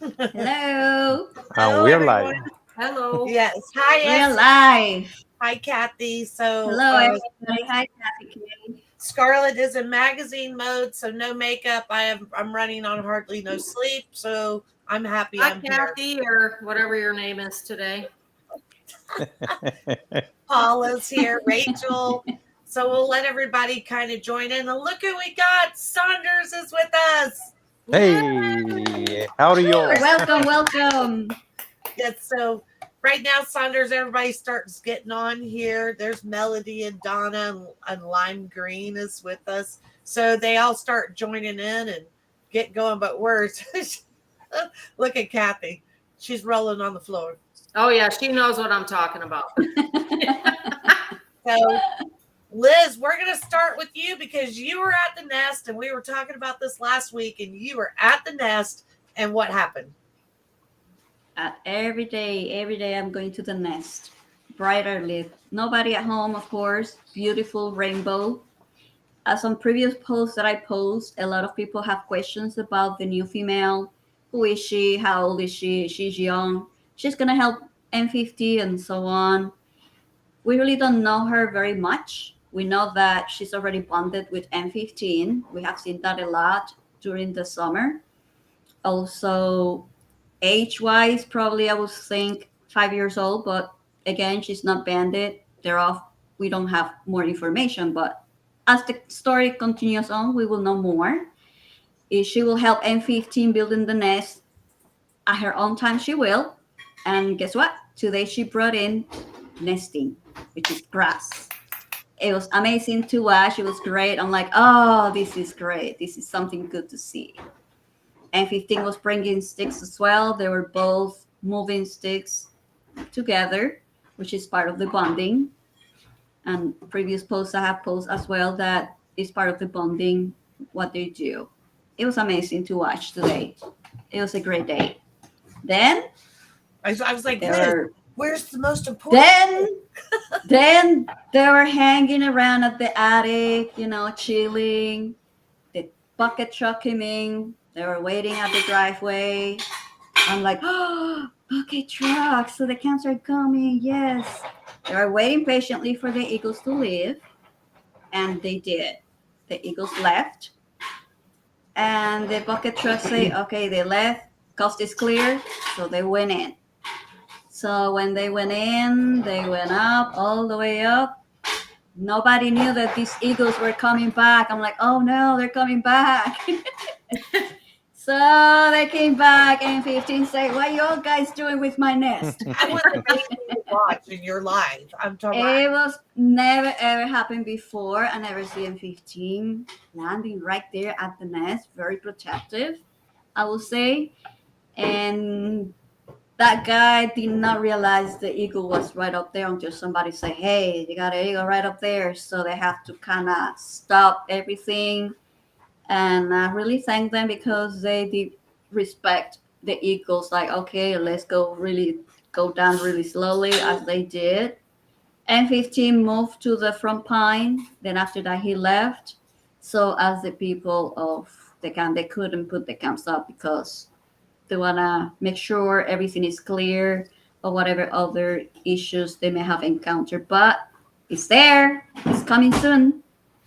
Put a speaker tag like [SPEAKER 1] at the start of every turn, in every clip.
[SPEAKER 1] Hello.
[SPEAKER 2] Hello,
[SPEAKER 3] We're
[SPEAKER 2] everyone.
[SPEAKER 3] live.
[SPEAKER 4] Hello.
[SPEAKER 2] Yes. Hi,
[SPEAKER 1] We're
[SPEAKER 2] Esther.
[SPEAKER 1] live.
[SPEAKER 2] Hi, Kathy. So,
[SPEAKER 1] Hello, everybody. Hi, Kathy K.
[SPEAKER 2] Scarlett is in magazine mode, so no makeup. I'm running on hardly no sleep, so I'm happy
[SPEAKER 4] Hi,
[SPEAKER 2] I'm here.
[SPEAKER 4] Kathy, or whatever your name is today.
[SPEAKER 2] Paula's here, Rachel. So we'll let everybody kind of join in. And look who we got. Saunders is with us.
[SPEAKER 3] Hey, how are you all?
[SPEAKER 1] Welcome, welcome.
[SPEAKER 2] Yes, so right now, Saunders, everybody starts getting on here. There's Melody and Donna and Lime Green is with us. So they all start joining in and get going. But worse, look at Kathy. She's rolling on the floor.
[SPEAKER 4] Oh, yeah, she knows what I'm talking about.
[SPEAKER 2] So, Liz, we're going to start with you because you were at the nest and we were talking about this last week and you were at the nest and what happened?
[SPEAKER 1] Every day I'm going to the nest. Bright early. Nobody at home, of course. Beautiful rainbow. As on previous posts that I post, a lot of people have questions about the new female. Who is she? How old is she? She's young. She's going to help M50 and so on. We really don't know her very much. We know that she's already bonded with M15. We have seen that a lot during the summer. Also, age wise, probably I would think 5 years old, but again, she's not banded. They're off. We don't have more information, but as the story continues on, we will know more. If she will help M15 building the nest at her own time, she will. And guess what? Today she brought in nesting, which is grass. It was amazing to watch. It was great. I'm like, oh, this is great. This is something good to see. And 15 was bringing sticks as well. They were both moving sticks together, which is part of the bonding. And previous posts I have posted as well that is part of the bonding, what they do. It was amazing to watch today. It was a great day. Then
[SPEAKER 2] I was like,
[SPEAKER 1] they
[SPEAKER 2] Liz,
[SPEAKER 1] were
[SPEAKER 2] where's the most important?
[SPEAKER 1] then they were hanging around at the attic, chilling. The bucket truck came in. They were waiting at the driveway. I'm like, oh, bucket truck. So the cans are coming. Yes. They were waiting patiently for the eagles to leave. And they did. The eagles left. And the bucket truck say, okay, they left. Coast is clear. So they went in. So when they went in, they went up, all the way up. Nobody knew that these eagles were coming back. I'm like, oh no, they're coming back. So they came back and 15 said, what are you all guys doing with my nest?
[SPEAKER 2] I was amazing to watch in your life. I'm talking
[SPEAKER 1] It was never ever happened before. I never seen 15 landing right there at the nest. Very protective, I will say. And that guy did not realize the eagle was right up there until somebody said, hey, you got an eagle right up there. So they have to kind of stop everything. And I really thank them because they did respect the eagles. Like, okay, let's go down really slowly as they did. And 15 moved to the front pine. Then after that, he left. So as the people of the camp, they couldn't put the camps up because they want to make sure everything is clear or whatever other issues they may have encountered. But it's there. It's coming soon.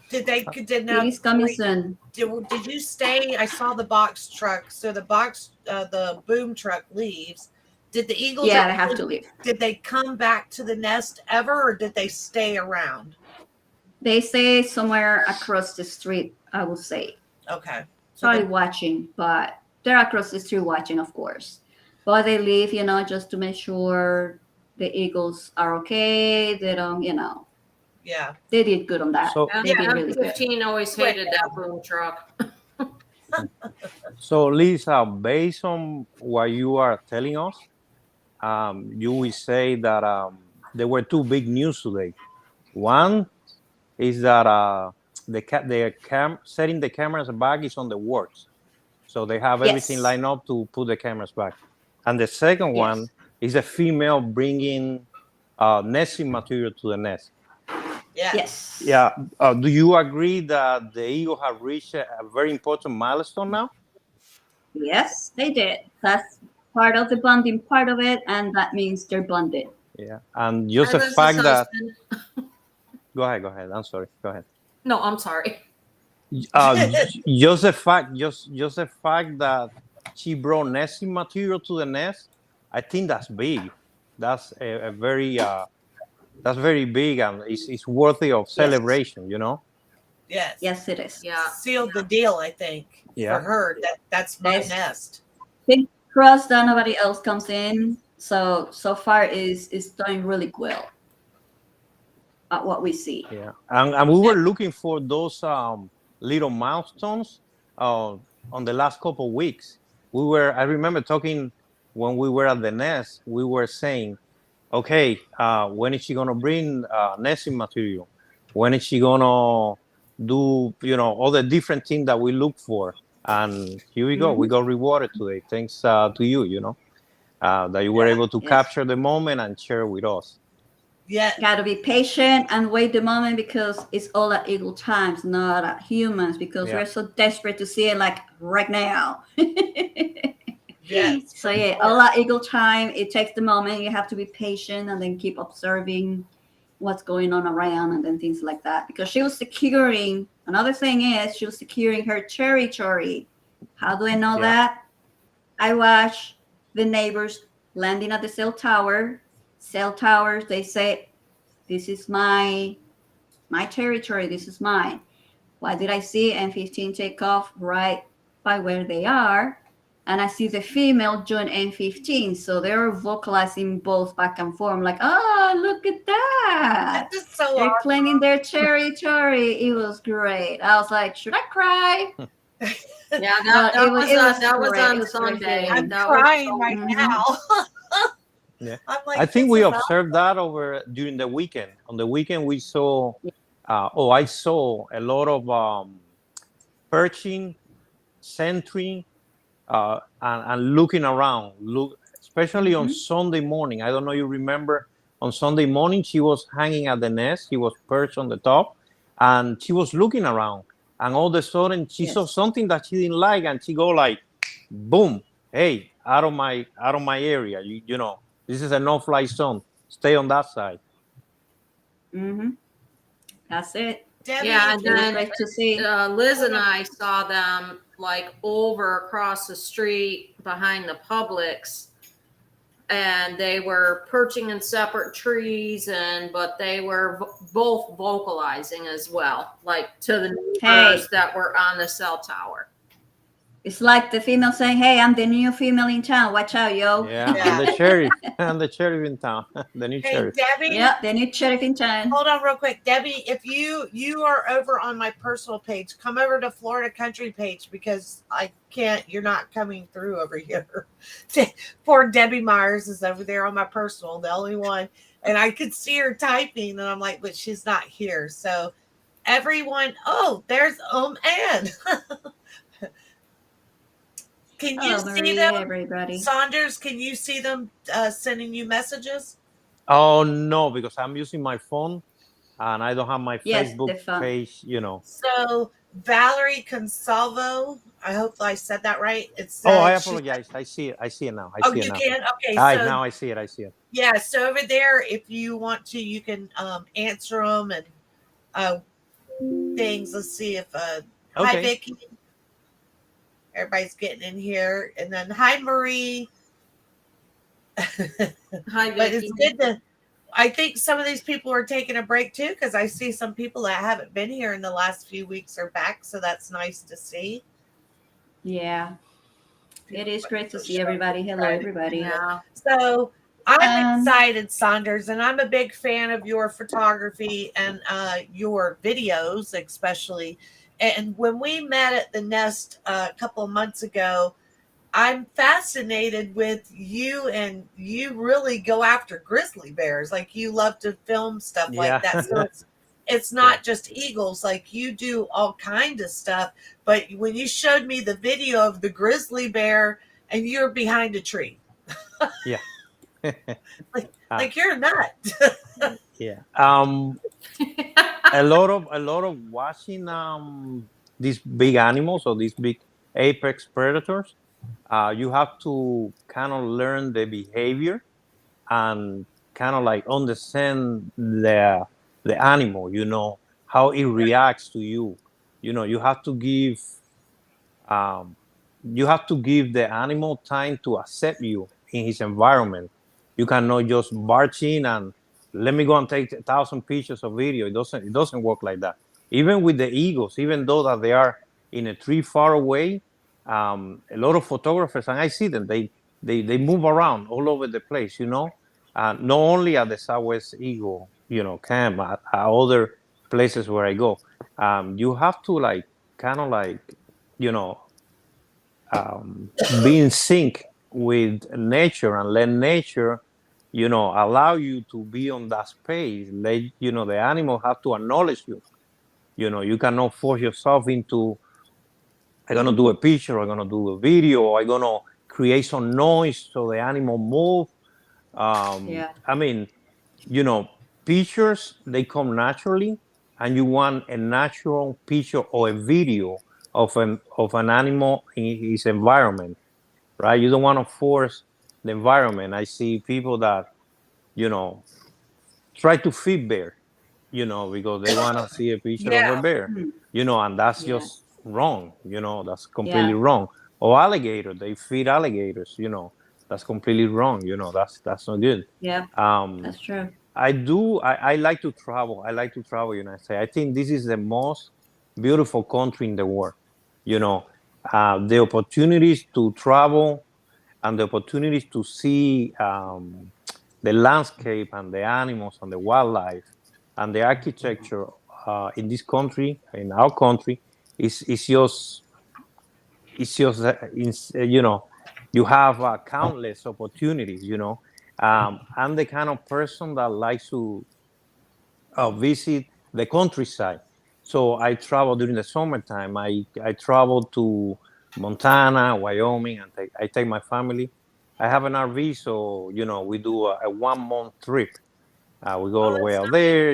[SPEAKER 2] Did
[SPEAKER 1] It is coming soon.
[SPEAKER 2] Did you stay? I saw the box truck. So the boom truck leaves. Did the eagles?
[SPEAKER 1] Yeah, they have to leave.
[SPEAKER 2] Did they come back to the nest ever, or did they stay around?
[SPEAKER 1] They say somewhere across the street, I would say.
[SPEAKER 2] Okay. So
[SPEAKER 1] Probably watching, but they're across the street watching, of course. But they leave, just to make sure the eagles are okay. They don't,
[SPEAKER 2] yeah.
[SPEAKER 1] They did good on that.
[SPEAKER 3] So,
[SPEAKER 1] They did really good.
[SPEAKER 4] 15 always hated that boom truck.
[SPEAKER 3] so Lisa, based on what you are telling us, you will say that there were two big news today. One is that setting the cameras back is on the works, so they have everything
[SPEAKER 1] Yes.
[SPEAKER 3] lined up to put the cameras back. And the second one
[SPEAKER 1] Yes.
[SPEAKER 3] is a female bringing nesting material to the nest.
[SPEAKER 2] Yeah.
[SPEAKER 1] Yes.
[SPEAKER 3] Yeah. Do you agree that the eagle have reached a very important milestone now?
[SPEAKER 1] Yes, they did. That's part of the bonding part of it, and that means they're bonded.
[SPEAKER 3] Yeah, and just the
[SPEAKER 4] Liz's
[SPEAKER 3] fact that
[SPEAKER 4] husband.
[SPEAKER 3] go ahead, go ahead. I'm sorry. Go ahead.
[SPEAKER 4] No, I'm sorry.
[SPEAKER 3] Just the fact that she brought nesting material to the nest, I think that's big. That's a very that's very big, and it's worthy of
[SPEAKER 1] Yes.
[SPEAKER 3] celebration. You know.
[SPEAKER 2] Yes.
[SPEAKER 1] Yes, it is.
[SPEAKER 4] Yeah.
[SPEAKER 2] Sealed the deal, I think,
[SPEAKER 3] Yeah.
[SPEAKER 2] for her. That's my
[SPEAKER 1] Yes.
[SPEAKER 2] nest.
[SPEAKER 1] Big trust that nobody else comes in. So far is doing really well at what we see.
[SPEAKER 3] Yeah, and we were looking for those little milestones on the last couple of weeks. I remember talking when we were at the nest. We were saying, okay, when is she gonna bring nesting material? When is she gonna do all the different things that we look for? And here we go. We got rewarded today, thanks to you. That you were able to
[SPEAKER 1] Yes.
[SPEAKER 3] capture the moment and share with us.
[SPEAKER 2] Yeah.
[SPEAKER 1] Got to be patient and wait the moment because it's all at equal times, not at humans, because
[SPEAKER 3] Yeah.
[SPEAKER 1] we're so desperate to see it like right now.
[SPEAKER 2] Yes.
[SPEAKER 1] So yeah, all at equal time. It takes the moment. You have to be patient and then keep observing what's going on around and then things like that. Because she was securing. Another thing is she was securing her territory. How do I know that? I watch the neighbors landing at the cell tower. Cell towers, they say, "This is my territory. This is mine." Why did I see M15 take off right by where they are? And I see the female join M15. So they're vocalizing both back and forth. I'm like, oh, look at that.
[SPEAKER 2] That's just so
[SPEAKER 1] They're
[SPEAKER 2] awesome.
[SPEAKER 1] claiming their territory. It was great. I was like, should I cry?
[SPEAKER 4] Yeah,
[SPEAKER 1] But
[SPEAKER 4] that
[SPEAKER 1] it
[SPEAKER 4] was
[SPEAKER 1] was great.
[SPEAKER 4] on
[SPEAKER 1] It was great
[SPEAKER 4] Sunday.
[SPEAKER 1] feeling.
[SPEAKER 2] I'm
[SPEAKER 4] That was
[SPEAKER 2] crying
[SPEAKER 4] so-
[SPEAKER 2] right
[SPEAKER 1] Mhm.
[SPEAKER 2] now.
[SPEAKER 3] Yeah.
[SPEAKER 2] I'm like,
[SPEAKER 3] I think
[SPEAKER 2] this
[SPEAKER 3] we
[SPEAKER 2] is
[SPEAKER 3] observed that over during the weekend. On the weekend, we saw. I saw a lot of perching, sentry, and looking around. Especially on Sunday morning. I don't know. You remember on Sunday morning, she was hanging at the nest. She was perched on the top, and she was looking around. And all of a sudden, she saw something that she didn't like, and she go like, "Boom! Hey, out of my area! You know, this is a no-fly zone. Stay on that side."
[SPEAKER 1] That's it.
[SPEAKER 2] Debbie,
[SPEAKER 4] Yeah, and
[SPEAKER 1] It was
[SPEAKER 4] then
[SPEAKER 1] great to see.
[SPEAKER 4] Liz and I saw them like over across the street behind the Publix, and they were perching in separate trees, but they were both vocalizing as well, like to the neighbors that were on the cell tower.
[SPEAKER 1] It's like the female saying, "Hey, I'm the new female in town. Watch out, yo."
[SPEAKER 3] Yeah, and the sheriff, and the sheriff in town, the new
[SPEAKER 2] hey,
[SPEAKER 3] sheriff.
[SPEAKER 2] Debbie.
[SPEAKER 1] Yeah, the new sheriff in town.
[SPEAKER 2] Hold on real quick. Debbie, if you are over on my personal page, come over to Florida Country page because I can't, you're not coming through over here. Poor Debbie Myers is over there on my personal, the only one. And I could see her typing and I'm like, but she's not here. So everyone, there's Ann. Can you see
[SPEAKER 1] Marie,
[SPEAKER 2] them?
[SPEAKER 1] everybody.
[SPEAKER 2] Saunders, can you see them sending you messages?
[SPEAKER 3] Oh no, because I'm using my phone, and I don't have my Facebook page.
[SPEAKER 2] So Valerie Consalvo, I hope I said that right.
[SPEAKER 3] I apologize. I see it. I see it now. I see it now.
[SPEAKER 2] Can? Okay.
[SPEAKER 3] Now I see it. I see it.
[SPEAKER 2] Yeah. So over there, if you want to, you can answer them and things. Let's see if hi Vicky. Everybody's getting in here, and then hi Marie.
[SPEAKER 4] Hi, Vicky.
[SPEAKER 2] But it's good to. I think some of these people are taking a break too, because I see some people that haven't been here in the last few weeks are back, so that's nice to see.
[SPEAKER 1] Yeah, it is great to see everybody. Hello, everybody.
[SPEAKER 4] Yeah.
[SPEAKER 2] So I'm excited, Saunders, and I'm a big fan of your photography and your videos, especially. And when we met at the Nest a couple of months ago, I'm fascinated with you, and you really go after grizzly bears. Like you love to film stuff like that. So it's not just eagles. Like you do all kinds of stuff. But when you showed me the video of the grizzly bear and you're behind a tree.
[SPEAKER 3] Yeah.
[SPEAKER 2] like you're a nut.
[SPEAKER 3] Yeah. A lot of watching these big animals or these big apex predators. you have to kind of learn the behavior and kind of like understand the animal, how it reacts to you. You have to give um, the animal time to accept you in his environment. You cannot just barge in and let me go and take 1,000 pictures of video. It doesn't work like that. Even with the eagles, even though that they are in a tree far away, a lot of photographers, and I see them, they move around all over the place, not only at the Southwest Eagle, camp, at other places where I go. You have to like kind of like, you know, be in sync with nature and let nature, allow you to be on that space. Let, the animal have to acknowledge you. You cannot force yourself into, I'm going to do a picture, I'm going to do a video, I'm going to create some noise so the animal move.
[SPEAKER 1] Yeah.
[SPEAKER 3] I mean, pictures, they come naturally, and you want a natural picture or a video of an animal in his environment, right? You don't want to force the environment. I see people that, you know, try to feed bear, because they want to see a picture of a
[SPEAKER 2] Yeah.
[SPEAKER 3] bear,
[SPEAKER 1] Hmm.
[SPEAKER 3] and that's
[SPEAKER 1] Yeah.
[SPEAKER 3] just wrong. That's completely
[SPEAKER 1] Yeah.
[SPEAKER 3] wrong. Or alligator, they feed alligators, that's completely wrong. That's not good.
[SPEAKER 1] Yeah.
[SPEAKER 3] Um,
[SPEAKER 1] That's true.
[SPEAKER 3] I like to travel. I like to travel, United States. I think this is the most beautiful country in the world. You know, the opportunities to travel and the opportunities to see the landscape and the animals and the wildlife and the architecture in this country, in our country, is just you have countless opportunities. I'm the kind of person that likes to visit the countryside. So I travel during the summertime. I travel to Montana, Wyoming, and I take my family. I have an RV, so we do a 1 month trip. We go all
[SPEAKER 2] Oh,
[SPEAKER 3] the way
[SPEAKER 2] that's
[SPEAKER 3] out
[SPEAKER 2] nice.
[SPEAKER 3] there,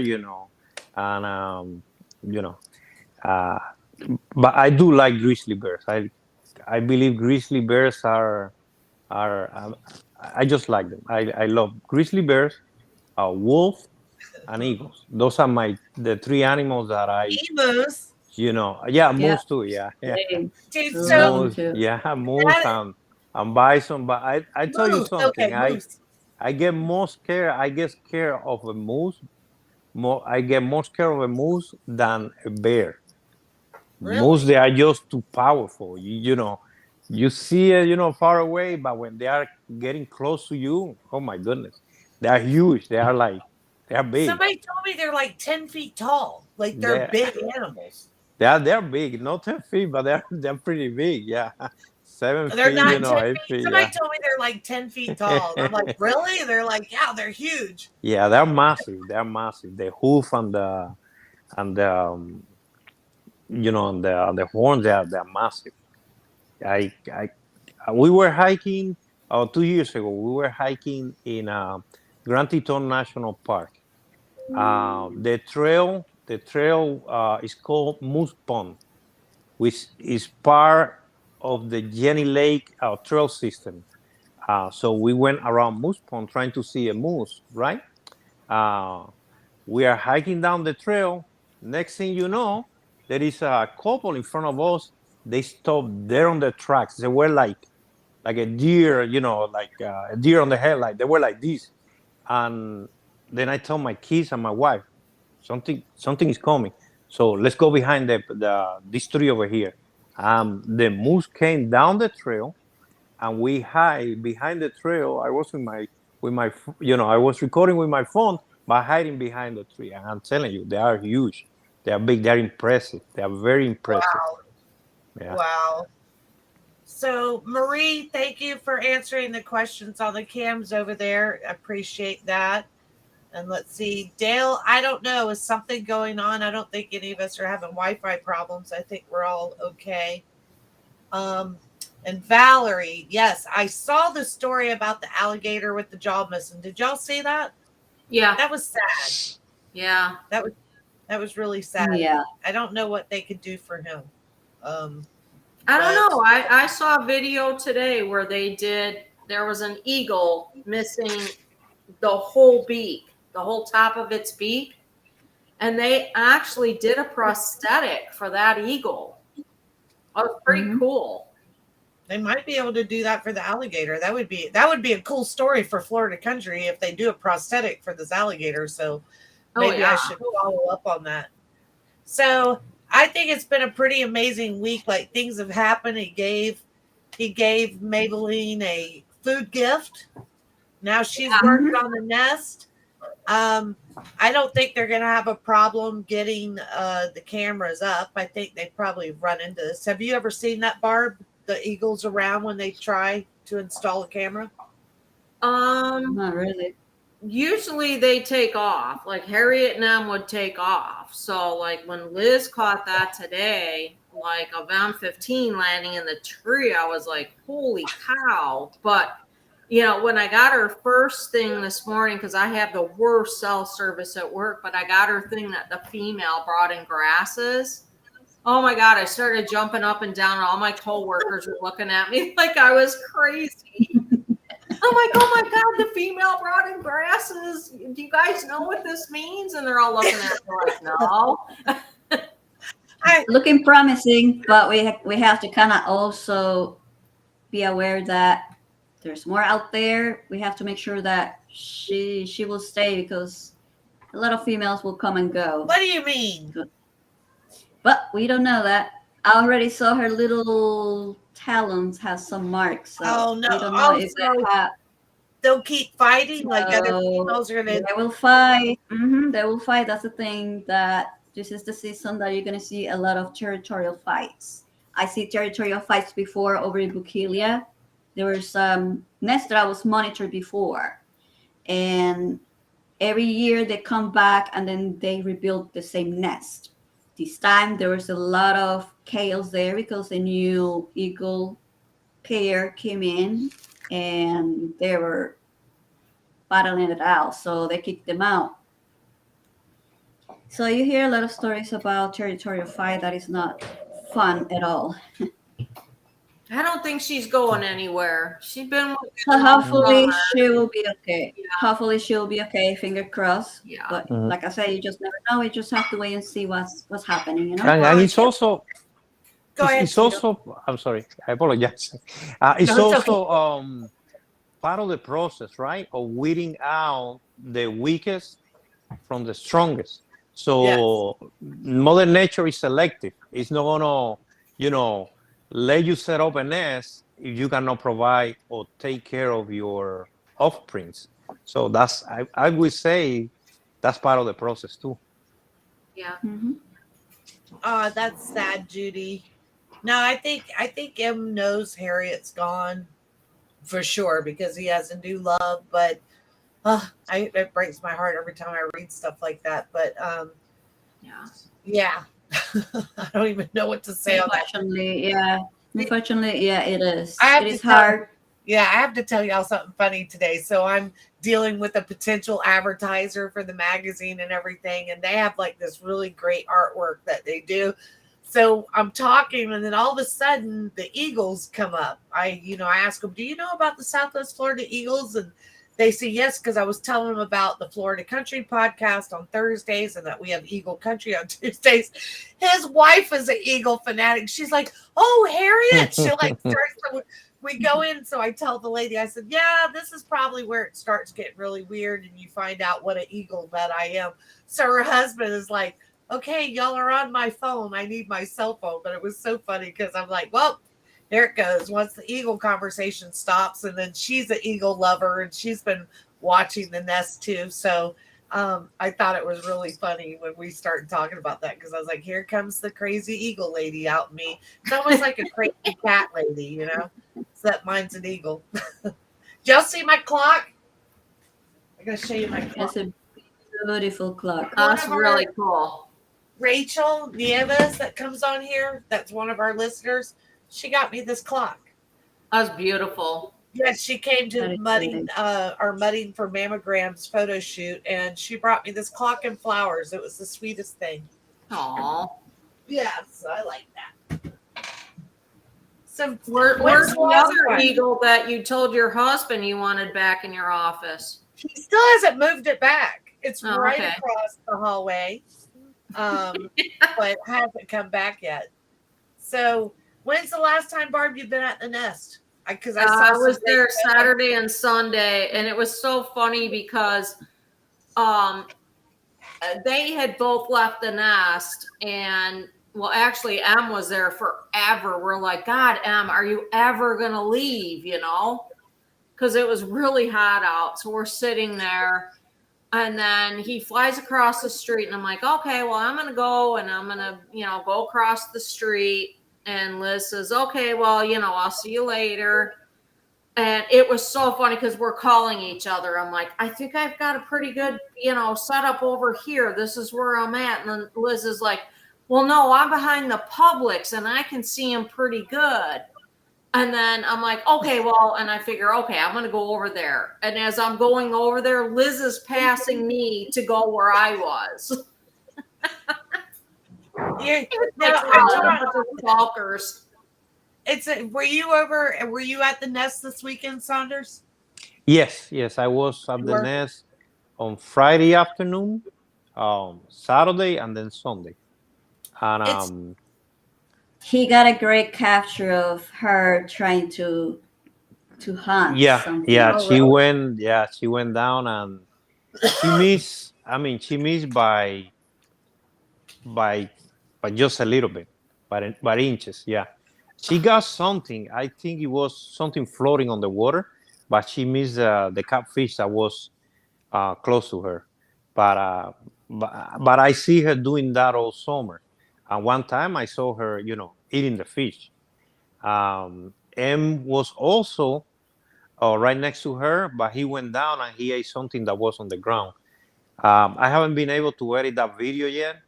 [SPEAKER 3] and you know. Uh, but I do like grizzly bears. I believe grizzly bears are I just like them. I love grizzly bears, wolf, and eagles. Those are the three animals that
[SPEAKER 2] Emus.
[SPEAKER 3] yeah,
[SPEAKER 1] Yeah.
[SPEAKER 3] moose too, yeah, yeah,
[SPEAKER 1] Same.
[SPEAKER 2] Dude,
[SPEAKER 1] Love
[SPEAKER 2] so
[SPEAKER 1] them
[SPEAKER 3] moose,
[SPEAKER 1] too.
[SPEAKER 3] yeah, moose
[SPEAKER 2] that
[SPEAKER 3] and bison. But I tell you
[SPEAKER 2] moose.
[SPEAKER 3] something,
[SPEAKER 2] Okay,
[SPEAKER 3] I
[SPEAKER 2] moose.
[SPEAKER 3] I get more scared. I get scared of a moose. I get more scared of a moose than a bear. Moose,
[SPEAKER 2] Really?
[SPEAKER 3] they are just too powerful. You see it, far away, but when they are getting close to you, oh my goodness, they are huge. They are big.
[SPEAKER 2] Somebody told me they're like 10 feet tall. Like they're
[SPEAKER 3] They
[SPEAKER 2] big animals.
[SPEAKER 3] they're big, not 10 feet, but they're pretty big. Yeah, seven
[SPEAKER 2] They're
[SPEAKER 3] feet,
[SPEAKER 2] not 10
[SPEAKER 3] eight
[SPEAKER 2] feet.
[SPEAKER 3] feet.
[SPEAKER 2] Somebody
[SPEAKER 3] Yeah,
[SPEAKER 2] told me they're like 10 feet tall. And I'm like, really? They're like, yeah, they're huge.
[SPEAKER 3] yeah, they're massive. They're massive. The hoof and the horns, they're massive. I we were hiking 2 years ago. We were hiking in Grand Teton National Park. The trail is called Moose Pond, which is part of the Jenny Lake trail system. So we went around Moose Pond trying to see a moose, right? Uh, we are hiking down the trail. Next thing you know, there is a couple in front of us. They stopped there on the tracks. They were like a deer, like a deer on the headlight. They were like this. And then I tell my kids and my wife, something is coming. So let's go behind this tree over here. The moose came down the trail, and we hide behind the trail. I was I was recording with my phone, but hiding behind the tree. And I'm telling you, they are huge. They are big. They are impressive. They are very impressive.
[SPEAKER 2] Wow.
[SPEAKER 3] Yeah.
[SPEAKER 2] Wow. So, Marie, thank you for answering the questions on the cams over there. I appreciate that. And let's see, Dale, I don't know. Is something going on? I don't think any of us are having Wi Fi problems. I think we're all okay. And Valerie, yes, I saw the story about the alligator with the jaw missing. Did y'all see that?
[SPEAKER 4] Yeah.
[SPEAKER 2] That was sad.
[SPEAKER 4] Yeah.
[SPEAKER 2] That was really sad.
[SPEAKER 1] Yeah.
[SPEAKER 2] I don't know what they could do for him.
[SPEAKER 4] I don't know. I saw a video today where there was an eagle missing the whole beak, the whole top of its beak. And they actually did a prosthetic for that eagle. It was pretty
[SPEAKER 1] Mhm.
[SPEAKER 4] cool.
[SPEAKER 2] They might be able to do that for the alligator. That would be a cool story for Florida Country if they do a prosthetic for this alligator. So maybe I should follow up on that. So I think it's been a pretty amazing week. Like things have happened. He gave Maybelline a food gift. Now she's worked on the nest. I don't think they're going to have a problem getting the cameras up. I think they probably run into this. Have you ever seen that, Barb? The eagles around when they try to install a camera?
[SPEAKER 1] Not really.
[SPEAKER 4] Usually they take off. Like Harriet and them would take off. So like when Liz caught that today, like a Van 15 landing in the tree, I was like, holy cow. But you know, when I got her first thing this morning, because I have the worst cell service at work, but I got her thing that the female brought in grasses. Oh my God, I started jumping up and down, and all my coworkers were looking at me like I was crazy. I'm like, oh my God, the female brought in grasses. Do you guys know what this means? And they're all looking at me like, no.
[SPEAKER 1] Looking promising, but we have to kind of also be aware that there's more out there. We have to make sure that she will stay because a lot of females will come and go.
[SPEAKER 2] What do you mean?
[SPEAKER 1] But we don't know that. I already saw her little talons has some marks. So
[SPEAKER 2] Oh no!
[SPEAKER 1] we don't know if
[SPEAKER 2] they'll keep fighting like other females are gonna.
[SPEAKER 1] They will fight. They will fight. That's the thing. That this is the season that you're gonna see a lot of territorial fights. I see territorial fights before over in Bukilia. There were some nests that I was monitored before, and every year they come back and then they rebuild the same nest. This time there was a lot of chaos there because a new eagle pair came in and they were battling it out, so they kicked them out. So you hear a lot of stories about territorial fight that is not fun at all.
[SPEAKER 4] I don't think she's going anywhere. She's been with
[SPEAKER 1] So hopefully she will be okay.
[SPEAKER 4] Yeah.
[SPEAKER 1] Hopefully she'll be okay. Finger crossed.
[SPEAKER 4] Yeah.
[SPEAKER 1] But like I said, you just never know. You just have to wait and see what's happening. You know.
[SPEAKER 3] And it's also,
[SPEAKER 2] Go ahead.
[SPEAKER 3] it's also. I'm sorry. I apologize. It's
[SPEAKER 2] No, it's
[SPEAKER 3] also part of the process, right, of weeding out the weakest from the strongest. So Mother Nature is selective. It's not gonna, let you set up a nest if you cannot provide or take care of your offsprings. So that's I would say that's part of the process too.
[SPEAKER 4] Yeah.
[SPEAKER 2] Oh, that's sad, Judy. No, I think M knows Harriet's gone for sure because he has a new love. But it breaks my heart every time I read stuff like that. But yeah. I don't even know what to say on that.
[SPEAKER 1] Unfortunately, yeah, it is.
[SPEAKER 2] It
[SPEAKER 1] is hard.
[SPEAKER 2] Yeah, I have to tell y'all something funny today. So I'm dealing with a potential advertiser for the magazine and everything, and they have like this really great artwork that they do. So I'm talking, and then all of a sudden the Eagles come up. I ask them, do you know about the Southwest Florida Eagles? And they say yes, because I was telling them about the Florida Country podcast on Thursdays and that we have Eagle Country on Tuesdays. His wife is an Eagle fanatic. She's like, oh, Harriet. She like starts to, we go in. So I tell the lady, I said, yeah, this is probably where it starts getting really weird and you find out what an Eagle that I am. So her husband is like, okay, y'all are on my phone. I need my cell phone. But it was so funny because I'm like, well, there it goes. Once the eagle conversation stops, and then she's an eagle lover, and she's been watching the nest too. So I thought it was really funny when we started talking about that because I was like, here comes the crazy eagle lady out in me. It's almost like a crazy cat lady, except mine's an eagle. Did y'all see my clock? I'm going to show you my clock.
[SPEAKER 1] It's a beautiful clock.
[SPEAKER 4] That's really cool.
[SPEAKER 2] Rachel Nieves that comes on here, that's one of our listeners. She got me this clock.
[SPEAKER 4] That's beautiful.
[SPEAKER 2] Yes, she came to our Mudding for Mammograms photo shoot, and she brought me this clock and flowers. It was the sweetest thing.
[SPEAKER 4] Aww.
[SPEAKER 2] Yes, I like that. So
[SPEAKER 4] Where's
[SPEAKER 2] when's the
[SPEAKER 4] the
[SPEAKER 2] last
[SPEAKER 4] other
[SPEAKER 2] time?
[SPEAKER 4] eagle that you told your husband you wanted back in your office?
[SPEAKER 2] He still hasn't moved it back. It's
[SPEAKER 4] Oh,
[SPEAKER 2] right
[SPEAKER 4] okay.
[SPEAKER 2] across the hallway, but hasn't come back yet. So when's the last time, Barb, you've been at the nest? Because I saw
[SPEAKER 4] I
[SPEAKER 2] some
[SPEAKER 4] was
[SPEAKER 2] great
[SPEAKER 4] there
[SPEAKER 2] photos.
[SPEAKER 4] Saturday and Sunday, and it was so funny because they had both left the nest, and well, actually, Em was there forever. We're like, God, Em, are you ever gonna leave? You know, because it was really hot out. So we're sitting there, and then he flies across the street, and I'm like, okay, well, I'm gonna go, and I'm gonna, go across the street. And Liz says, okay, well, I'll see you later. And it was so funny because we're calling each other. I'm like, I think I've got a pretty good, setup over here. This is where I'm at. And then Liz is like, well, no, I'm behind the Publix and I can see him pretty good. And then I'm like, okay, well, and I figure, okay, I'm going to go over there. And as I'm going over there, Liz is passing me to go where I was.
[SPEAKER 2] Yeah,
[SPEAKER 4] Like, stalkers.
[SPEAKER 2] were you at the nest this weekend, Saunders?
[SPEAKER 3] Yes, I was at the nest on Friday afternoon, Saturday, and then Sunday. And
[SPEAKER 1] He got a great capture of her trying to hunt something.
[SPEAKER 3] she went down, and she missed. I mean, she missed by just a little bit, by inches. Yeah, she got something. I think it was something floating on the water, but she missed the catfish that was close to her. But I see her doing that all summer. And one time I saw her, eating the fish. M was also right next to her, but he went down and he ate something that was on the ground. I haven't been able to edit that video yet,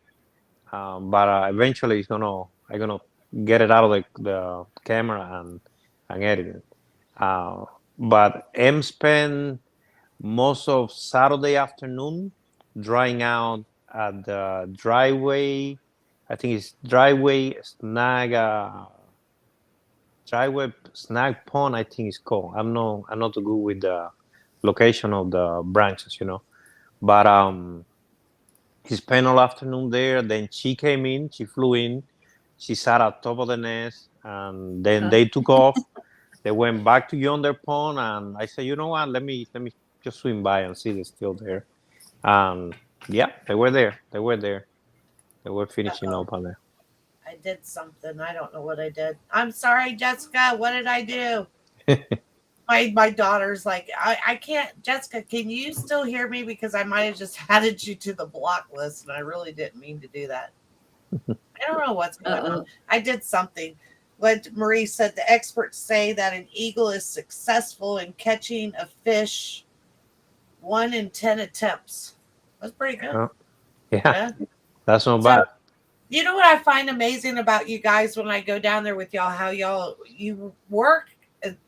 [SPEAKER 3] but eventually I'm gonna get it out of the camera and edit it. But M spent most of Saturday afternoon drying out at the driveway. I think it's driveway snag pond. I think it's called. I'm not too good with the location of the branches, But he spent all afternoon there. Then she came in. She flew in. She sat at top of the nest, and then they took off. They went back to yonder pond, and I said, you know what? Let me just swim by and see they're still there. Yeah, they were there. They were finishing up on there.
[SPEAKER 2] I did something. I don't know what I did. I'm sorry, Jessica. What did I do? My daughter's like, I can't. Jessica, can you still hear me? Because I might have just added you to the block list, and I really didn't mean to do that. I don't know what's going on. I did something. What Marie said, the experts say that an eagle is successful in catching a fish 1 in 10 attempts. That's pretty good.
[SPEAKER 3] Yeah. That's not bad.
[SPEAKER 2] You know what I find amazing about you guys when I go down there with y'all, how you work,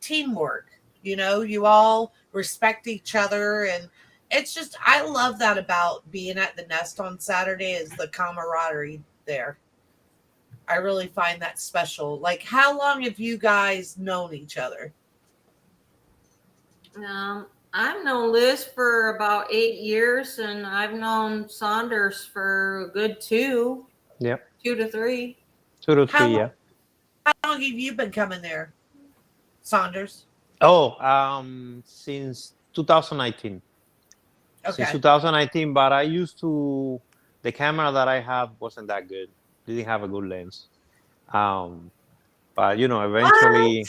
[SPEAKER 2] teamwork, you all respect each other. And it's just, I love that about being at the nest on Saturday is the camaraderie there. I really find that special. Like, how long have you guys known each other?
[SPEAKER 4] I've known Liz for about 8 years, and I've known Saunders for a good 2.
[SPEAKER 3] Yep.
[SPEAKER 4] 2 to 3.
[SPEAKER 3] 2 to 3, yeah.
[SPEAKER 2] How long have you been coming there, Saunders?
[SPEAKER 3] Since 2019.
[SPEAKER 2] Okay.
[SPEAKER 3] Since 2019, but the camera that I have wasn't that good. Didn't have a good lens. But eventually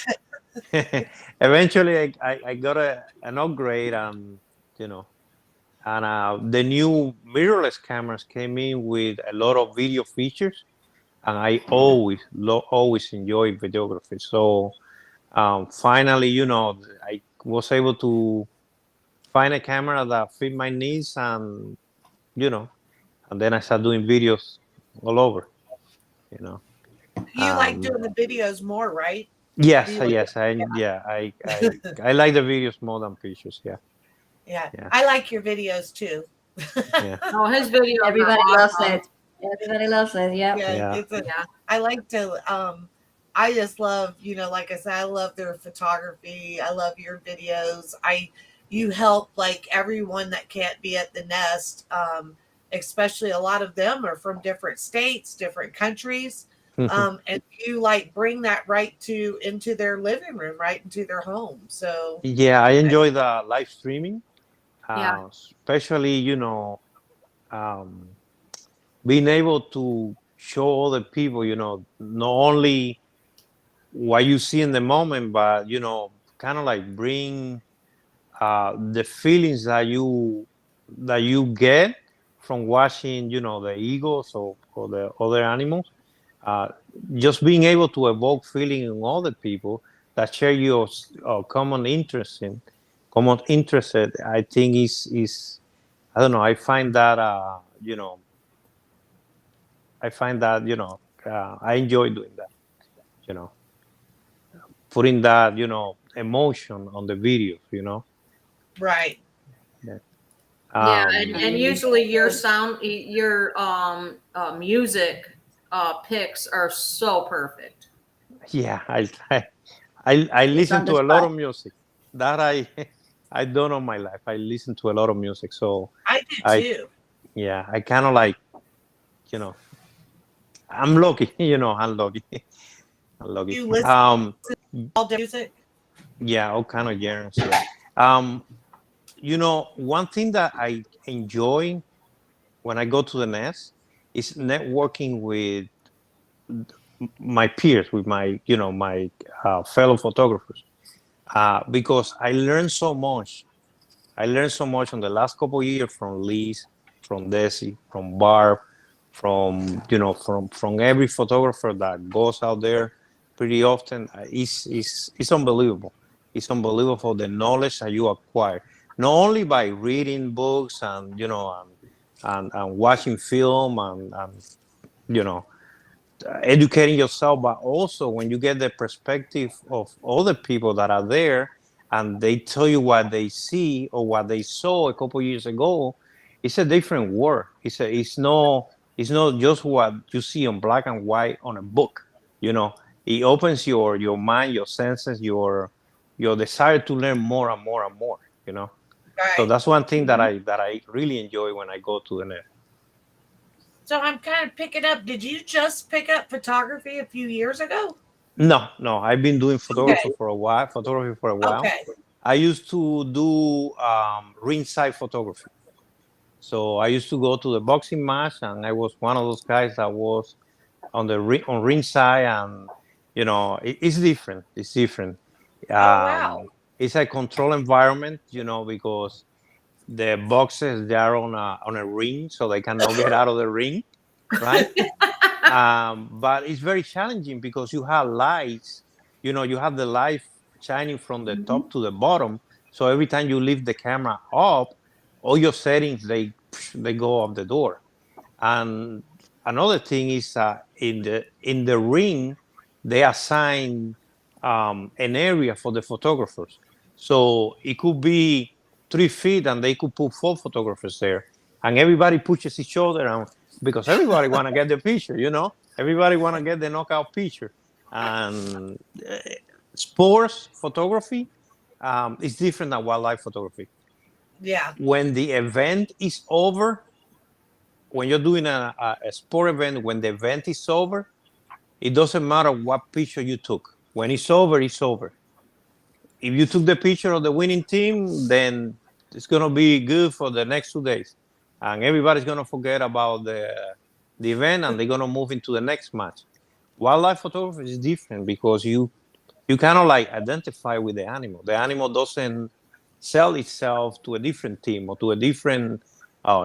[SPEAKER 3] eventually I got an upgrade, and the new mirrorless cameras came in with a lot of video features, and I always enjoy videography. So finally, I was able to find a camera that fit my needs, and and then I started doing videos all over.
[SPEAKER 2] You like doing the videos more, right?
[SPEAKER 3] Yes. I like the videos more than pictures. Yeah.
[SPEAKER 2] I like your videos too.
[SPEAKER 3] Yeah.
[SPEAKER 4] Oh, his video.
[SPEAKER 1] Everybody loves it. Everybody loves it. Yeah.
[SPEAKER 2] I like to I just love, like I said, I love their photography. I love your videos. You help like everyone that can't be at the nest. Especially a lot of them are from different states, different countries. And you like bring that into their living room, right into their home. So
[SPEAKER 3] Yeah, I enjoy the live streaming,
[SPEAKER 4] Yeah.
[SPEAKER 3] especially, um, being able to show other people, not only what you see in the moment, but, kind of like bring the feelings that you get from watching, the eagles or the other animals. Uh, just being able to evoke feeling in other people that share your common interested, I think is I don't know. I find that I enjoy doing that. You know, putting that emotion on the videos.
[SPEAKER 2] right.
[SPEAKER 3] Yeah.
[SPEAKER 4] Yeah,
[SPEAKER 3] Um,
[SPEAKER 4] and usually your music picks are so perfect.
[SPEAKER 3] yeah, I
[SPEAKER 1] It's
[SPEAKER 3] listen
[SPEAKER 1] on the
[SPEAKER 3] to a lot
[SPEAKER 1] spot.
[SPEAKER 3] of music that I don't know my life. I listen to a lot of music, so
[SPEAKER 2] I do
[SPEAKER 3] I
[SPEAKER 2] too.
[SPEAKER 3] yeah, I kind of like you know I'm lucky. I'm lucky. I'm lucky.
[SPEAKER 2] You listen to all the music.
[SPEAKER 3] Yeah, all kind of genres. Yeah. Um, one thing that I enjoy when I go to the nest is networking with my peers, with my fellow photographers, because I learned so much. I learned so much on the last couple of years from Liz, from Desi, from Barb, from every photographer that goes out there pretty often. It's unbelievable. It's unbelievable the knowledge that you acquire, not only by reading books and watching film and you know educating yourself, but also when you get the perspective of other people that are there and they tell you what they see or what they saw a couple years ago. It's a different world. It's not just what you see on black and white on a book. It opens your mind, your senses, your desire to learn more and more and more. So
[SPEAKER 2] Right.
[SPEAKER 3] that's one thing that I really enjoy when I go to the net.
[SPEAKER 2] So I'm kind of picking up. Did you just pick up photography a few years ago?
[SPEAKER 3] No, no, I've been doing
[SPEAKER 2] Okay.
[SPEAKER 3] photography for a while.
[SPEAKER 2] Okay.
[SPEAKER 3] I used to do ringside photography. So I used to go to the boxing match, and I was one of those guys that was on ringside, and it's different. It's different.
[SPEAKER 2] Oh wow.
[SPEAKER 3] It's a controlled environment, because the boxers they are on a ring, so they cannot get out of the ring, right? But it's very challenging because you have lights. You have the light shining from the
[SPEAKER 1] Mhm.
[SPEAKER 3] top to the bottom. So every time you lift the camera up, all your settings they go up the door. And another thing is in the ring they assign an area for the photographers. So it could be 3 feet, and they could put 4 photographers there, and everybody pushes each other, and because everybody want to get the picture, everybody want to get the knockout picture. And sports photography is different than wildlife photography.
[SPEAKER 2] Yeah.
[SPEAKER 3] When the event is over, when you're doing a sport event, when the event is over, it doesn't matter what picture you took. When it's over, it's over. If you took the picture of the winning team, then it's gonna be good for the next 2 days, and everybody's gonna forget about the event, and they're gonna move into the next match. Wildlife photography is different because you kind of like identify with the animal. The animal doesn't sell itself to a different team or to a different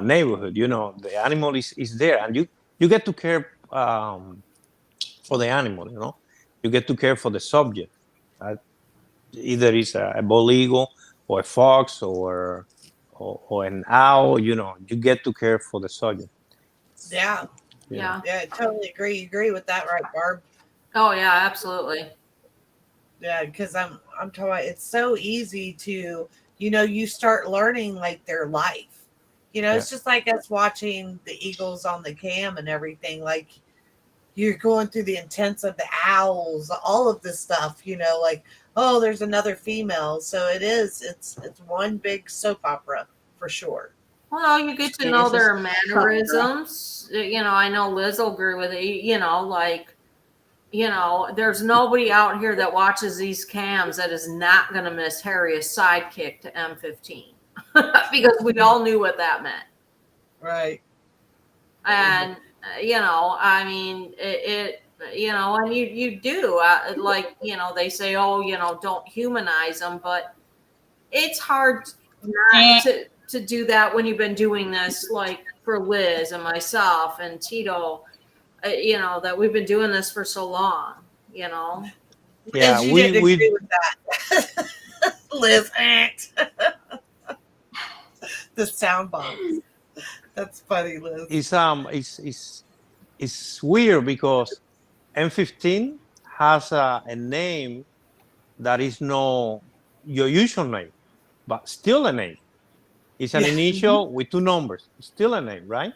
[SPEAKER 3] neighborhood. The animal is there, and you get to care for the animal. You get to care for the subject. Uh, Either it's a bald eagle or a fox or an owl. You get to care for the subject.
[SPEAKER 2] Yeah.
[SPEAKER 3] Yeah.
[SPEAKER 4] Yeah.
[SPEAKER 2] Yeah. I totally agree. You agree with that, right, Barb?
[SPEAKER 4] Oh yeah, absolutely.
[SPEAKER 2] Yeah. Because I'm talking about it's so easy to you start learning like their life.
[SPEAKER 3] Yeah.
[SPEAKER 2] It's just like us watching the eagles on the cam and everything. Like you're going through the intents of the owls, all of this stuff, like, oh, there's another female. So it's one big soap opera for sure.
[SPEAKER 4] Well, you get to
[SPEAKER 1] It
[SPEAKER 4] know
[SPEAKER 1] is a
[SPEAKER 4] their
[SPEAKER 1] soap opera.
[SPEAKER 4] mannerisms. I know Liz will agree with it. There's nobody out here that watches these cams that is not going to miss Harriet's sidekick to M15 because we all knew what that meant.
[SPEAKER 2] Right.
[SPEAKER 4] And, I mean, and you do, they say, oh, don't humanize them, but it's hard not to do that when you've been doing this, like for Liz and myself and Tito, that we've been doing this for so long,
[SPEAKER 3] Yeah,
[SPEAKER 2] Liz, you didn't agree with that. Liz, act. The sound box. That's funny, Liz.
[SPEAKER 3] It's weird because M15 has a name that is no your usual name, but still a name. It's an initial with two numbers. Still a name, right?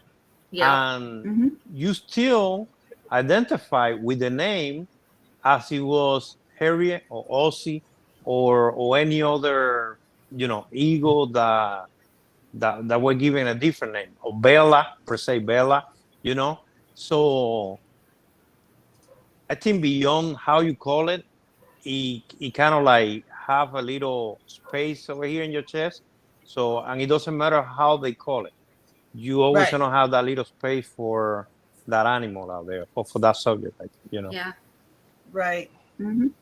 [SPEAKER 4] Yeah.
[SPEAKER 3] And you still identify with the name as it was Harriet or Ozzy or any other, eagle that were given a different name, or Bella, per se, Bella, So I think beyond how you call it, it kind of like have a little space over here in your chest. So, and it doesn't matter how they call it. You always gonna have that little space for that animal out there, or for that subject,
[SPEAKER 4] Yeah.
[SPEAKER 2] Right.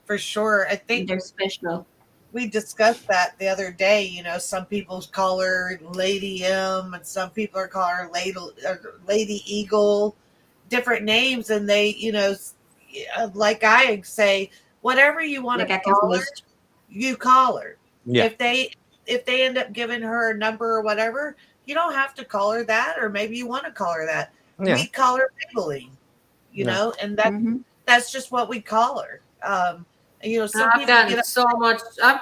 [SPEAKER 2] For sure. I think
[SPEAKER 1] they're special.
[SPEAKER 2] We discussed that the other day. Some people call her Lady M, and some people are calling her Lady Eagle, different names, and they, like I say, whatever you want to call her, you call her.
[SPEAKER 3] Yeah.
[SPEAKER 2] If they end up giving her a number or whatever, you don't have to call her that, or maybe you want to call her that.
[SPEAKER 3] Yeah.
[SPEAKER 2] We call her Maybelline, and that's just what we call her.
[SPEAKER 4] I've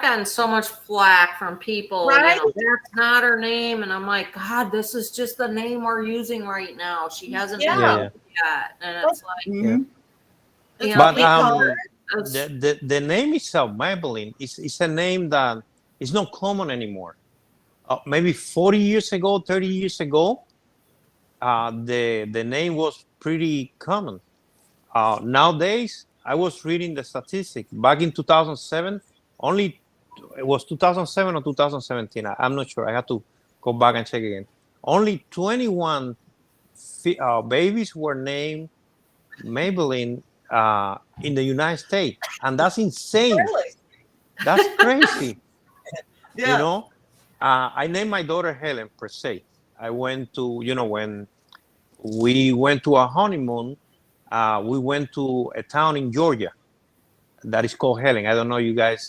[SPEAKER 4] gotten so much flack from people.
[SPEAKER 2] Right?
[SPEAKER 4] That's not her name, and I'm like, God, this is just the name we're using right now. She hasn't been yet, and it's like,
[SPEAKER 3] but the name itself, Maybelline, is a name that is not common anymore. Maybe 40 years ago, 30 years ago, the name was pretty common. Nowadays, I was reading the statistic back in 2007. It was 2007 or 2017. I'm not sure. I have to go back and check again. Only 21 babies were named Maybelline in the United States, and that's insane.
[SPEAKER 2] Really?
[SPEAKER 3] That's crazy.
[SPEAKER 2] Yeah.
[SPEAKER 3] I named my daughter Helen, per se. I went to, when we went to a honeymoon, we went to a town in Georgia that is called Helen. I don't know you guys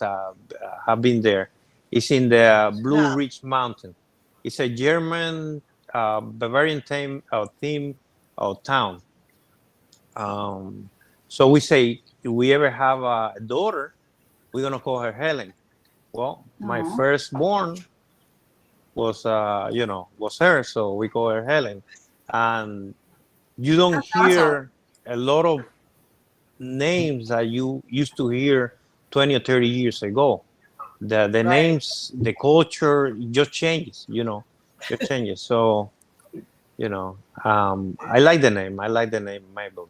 [SPEAKER 3] have been there. It's in the Blue Ridge Mountain. It's a German Bavarian theme town. So we say, if we ever have a daughter, we're going to call her Helen. Well, my firstborn was her, so we call her Helen. And you don't hear a lot of names that you used to hear 20 or 30 years ago. The names, the culture just changes, it changes. So, I like the name. I like the name Maybelline,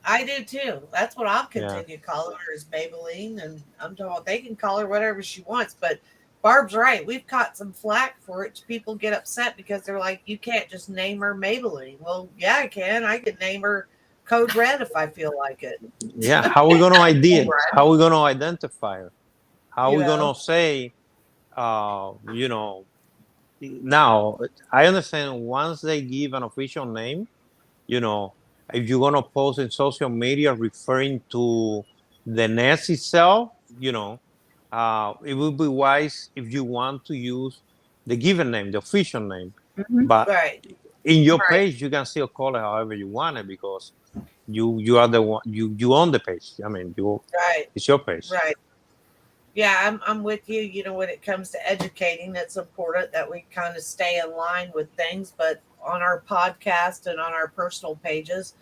[SPEAKER 2] I do too. That's what I'll continue calling her, is Maybelline, and I'm talking, they can call her whatever she wants. But Barb's right. We've caught some flack for it. People get upset because they're like, you can't just name her Maybelline. Well, yeah, I can. I could name her Code Red if I feel like it.
[SPEAKER 3] Yeah. How are we going to ID it? How are we going to identify her? How are we going to say, now I understand once they give an official name, if you're going to post in social media referring to the nest itself, it would be wise if you want to use the given name, the official name. But in your page, you can still call it however you want it, because you are the one, you own the page. I mean, it's your page.
[SPEAKER 2] Right. Yeah, I'm with you. When it comes to educating, it's important that we kind of stay in line with things. But on our podcast and on our personal pages,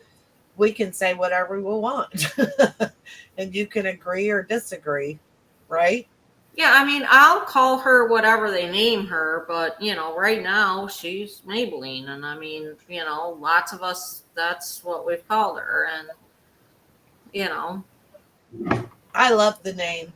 [SPEAKER 2] we can say whatever we want. And you can agree or disagree, right?
[SPEAKER 4] Yeah, I mean, I'll call her whatever they name her, but right now she's Maybelline, and I mean, lots of us, that's what we've called her, and
[SPEAKER 2] I love the name.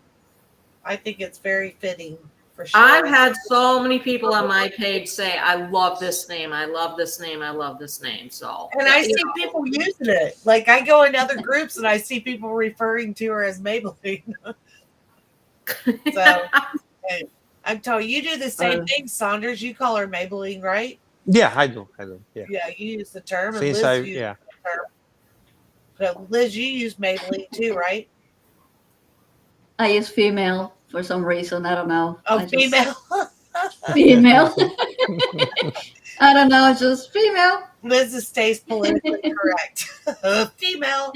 [SPEAKER 2] I think it's very fitting for sure.
[SPEAKER 4] I've had so many people on my page say, "I love this name. I love this name. I love this name." So,
[SPEAKER 2] And I see people using it. Like I go in other groups and I see people referring to her as Maybelline. So I'm telling you, do the same thing, Saunders. You call her Maybelline, right?
[SPEAKER 3] Yeah, I do. Yeah.
[SPEAKER 2] Yeah, you use the term.
[SPEAKER 3] Since
[SPEAKER 2] and
[SPEAKER 3] I
[SPEAKER 2] Liz the term. So Liz, you use Maybelline too, right?
[SPEAKER 1] I use female for some reason. I don't know.
[SPEAKER 2] Oh, female.
[SPEAKER 1] Female. I don't know. It's just female.
[SPEAKER 2] Liz stays politically correct. Female.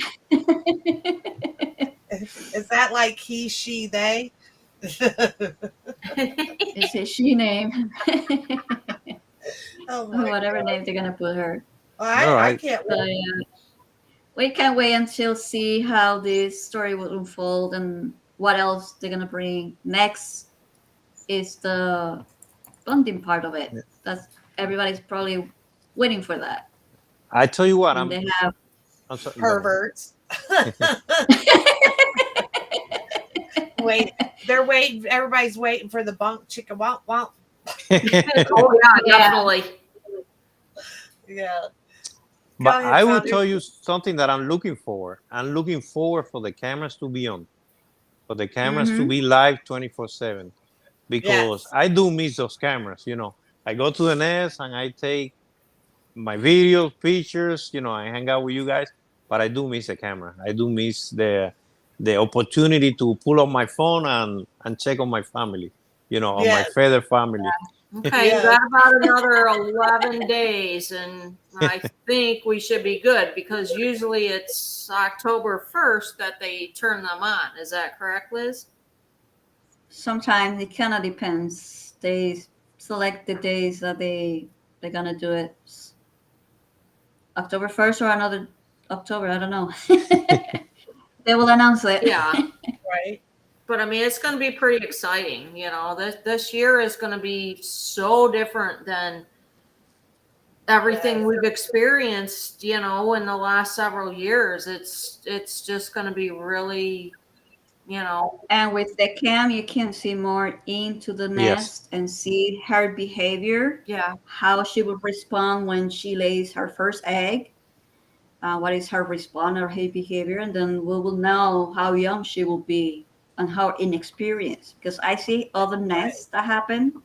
[SPEAKER 2] Is that like he, she, they?
[SPEAKER 1] It's a she name.
[SPEAKER 2] Oh my
[SPEAKER 1] Whatever
[SPEAKER 2] God.
[SPEAKER 1] name they're gonna put her.
[SPEAKER 2] I can't
[SPEAKER 1] So,
[SPEAKER 2] wait.
[SPEAKER 1] we can't wait until see how this story will unfold and what else they're gonna bring. Next is the bonding part of it. That's everybody's probably waiting for that.
[SPEAKER 3] I tell you what,
[SPEAKER 1] And they have
[SPEAKER 3] I'm sorry,
[SPEAKER 2] Perverts. Wait, they're waiting. Everybody's waiting for the bunk chicken womp womp.
[SPEAKER 4] oh yeah, definitely.
[SPEAKER 2] Yeah.
[SPEAKER 3] But
[SPEAKER 2] Go ahead,
[SPEAKER 3] I will
[SPEAKER 2] Saunders.
[SPEAKER 3] tell you something that I'm looking for. I'm looking forward for the cameras to be on, for the cameras to be live 24/7, because
[SPEAKER 2] Yes.
[SPEAKER 3] I do miss those cameras. I go to the nest and I take my videos, pictures. I hang out with you guys, but I do miss the camera. I do miss the opportunity to pull up my phone and check on my family. On my
[SPEAKER 2] Yes.
[SPEAKER 3] feather family.
[SPEAKER 4] Okay,
[SPEAKER 2] Yeah.
[SPEAKER 4] you got about another 11 days, and I think we should be good because usually it's October 1st that they turn them on. Is that correct, Liz?
[SPEAKER 1] sometimes it kind of depends. They select the days that they're gonna do it. October 1st or another October. I don't know. They will announce it.
[SPEAKER 4] Yeah.
[SPEAKER 2] Right.
[SPEAKER 4] But I mean, it's going to be pretty exciting. This year is going to be so different than everything we've experienced, in the last several years. It's just going to be really,
[SPEAKER 1] And with the cam, you can see more into the nest and see her behavior,
[SPEAKER 4] yeah.
[SPEAKER 1] how she will respond when she lays her first egg. What is her response or her behavior, and then we will know how young she will be and how inexperienced. Because I see other nests that happen,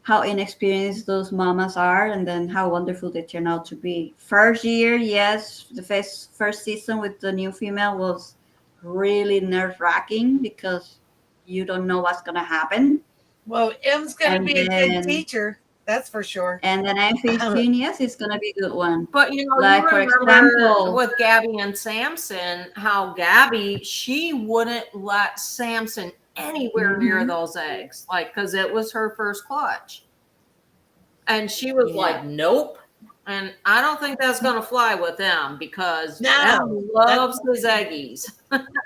[SPEAKER 1] how inexperienced those mamas are, and then how wonderful they turn out to be. First year, yes, the first season with the new female was really nerve-wracking because you don't know what's gonna happen.
[SPEAKER 2] Well, M's going to
[SPEAKER 1] And
[SPEAKER 2] be a
[SPEAKER 1] then-
[SPEAKER 2] good teacher. That's for sure.
[SPEAKER 1] And then M15, yes, it's gonna be a good one.
[SPEAKER 4] But
[SPEAKER 1] Like,
[SPEAKER 4] you
[SPEAKER 1] for
[SPEAKER 4] remember
[SPEAKER 1] example-
[SPEAKER 4] with Gabby and Samson, how Gabby, she wouldn't let Samson anywhere near those eggs, because it was her first clutch. And she was like, nope. And I don't think that's going to fly with them because Em loves his eggies.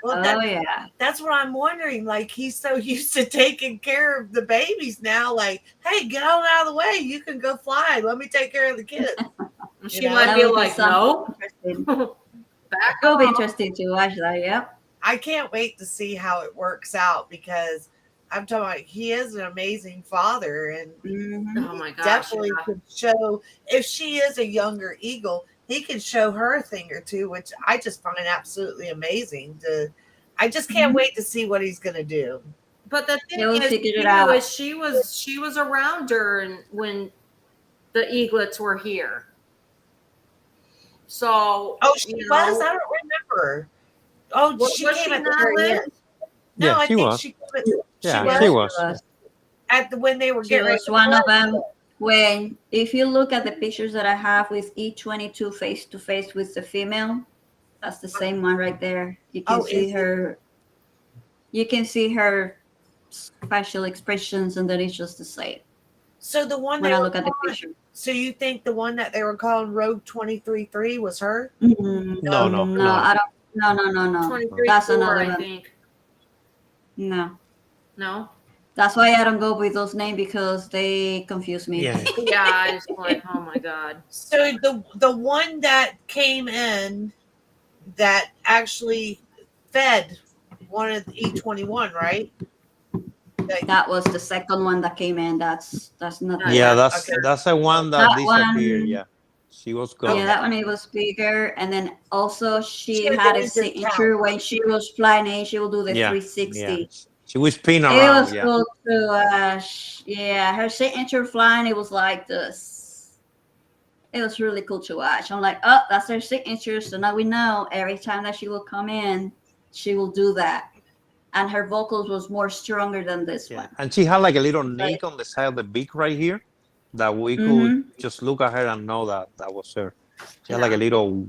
[SPEAKER 2] Well,
[SPEAKER 1] Yeah.
[SPEAKER 2] that's what I'm wondering. Like, he's so used to taking care of the babies now. Like, hey, get on out of the way. You can go fly. Let me take care of the kids.
[SPEAKER 4] She might be like, no.
[SPEAKER 1] Back It'll be interesting to watch that. Yep.
[SPEAKER 2] I can't wait to see how it works out because I'm talking about he is an amazing father and
[SPEAKER 4] Oh my gosh.
[SPEAKER 2] definitely could show if she is a younger eagle, he can show her a thing or two, which I just find absolutely amazing. I just can't wait to see what he's gonna do.
[SPEAKER 4] But the thing
[SPEAKER 1] He'll
[SPEAKER 4] is,
[SPEAKER 1] figure it out.
[SPEAKER 4] is she was around during when the eaglets were here. So
[SPEAKER 2] She was. I don't remember. Oh, she came at the very end. No,
[SPEAKER 3] Yeah,
[SPEAKER 2] I
[SPEAKER 3] she
[SPEAKER 2] think
[SPEAKER 3] was.
[SPEAKER 2] she
[SPEAKER 3] Yeah, she was.
[SPEAKER 2] at when they were
[SPEAKER 1] She
[SPEAKER 2] getting ready
[SPEAKER 1] was
[SPEAKER 2] to
[SPEAKER 1] one of
[SPEAKER 2] fly.
[SPEAKER 1] them. When if you look at the pictures that I have with E22 face to face with the female, that's the same one right there. You can see
[SPEAKER 2] is it?
[SPEAKER 1] her. You can see her facial expressions, and then it's just the same.
[SPEAKER 2] So the one
[SPEAKER 1] when
[SPEAKER 2] they
[SPEAKER 1] I
[SPEAKER 2] were
[SPEAKER 1] look at the
[SPEAKER 2] calling,
[SPEAKER 1] picture.
[SPEAKER 2] so you think the one that they were calling Rogue 23-3 was her?
[SPEAKER 3] No, no,
[SPEAKER 1] No,
[SPEAKER 3] no.
[SPEAKER 1] I don't. No.
[SPEAKER 4] 23
[SPEAKER 1] That's
[SPEAKER 4] 4,
[SPEAKER 1] another
[SPEAKER 4] I
[SPEAKER 1] one.
[SPEAKER 4] think.
[SPEAKER 1] No.
[SPEAKER 4] No?
[SPEAKER 1] That's why I don't go with those names because they confuse me.
[SPEAKER 3] Yeah.
[SPEAKER 4] Yeah, I just like, oh my God.
[SPEAKER 2] So the one that came in that actually fed one of the E21, right?
[SPEAKER 1] That was the second one that came in. That's not the
[SPEAKER 3] Yeah,
[SPEAKER 1] one.
[SPEAKER 2] Okay.
[SPEAKER 3] that's the one that
[SPEAKER 1] That
[SPEAKER 3] disappeared.
[SPEAKER 1] one,
[SPEAKER 3] Yeah, she was gone.
[SPEAKER 1] yeah, that one it was bigger, and then also
[SPEAKER 2] She
[SPEAKER 1] she
[SPEAKER 2] had
[SPEAKER 1] had
[SPEAKER 2] the
[SPEAKER 1] a
[SPEAKER 2] injured
[SPEAKER 1] signature when she was flying in. She will do the
[SPEAKER 3] Yeah,
[SPEAKER 1] 360.
[SPEAKER 3] she was spin
[SPEAKER 1] It
[SPEAKER 3] around.
[SPEAKER 1] was
[SPEAKER 3] Yeah,
[SPEAKER 1] cool to, yeah, her signature flying. It was like this. It was really cool to watch. I'm like, oh, that's her signature. So now we know every time that she will come in, she will do that. And her vocals was more stronger than this
[SPEAKER 3] yeah.
[SPEAKER 1] one.
[SPEAKER 3] And she had like a little
[SPEAKER 1] Like,
[SPEAKER 3] nick on the side of the beak right here that we could
[SPEAKER 1] mm-hmm.
[SPEAKER 3] just look at her and know that that was her. She had
[SPEAKER 4] Yeah.
[SPEAKER 3] like a little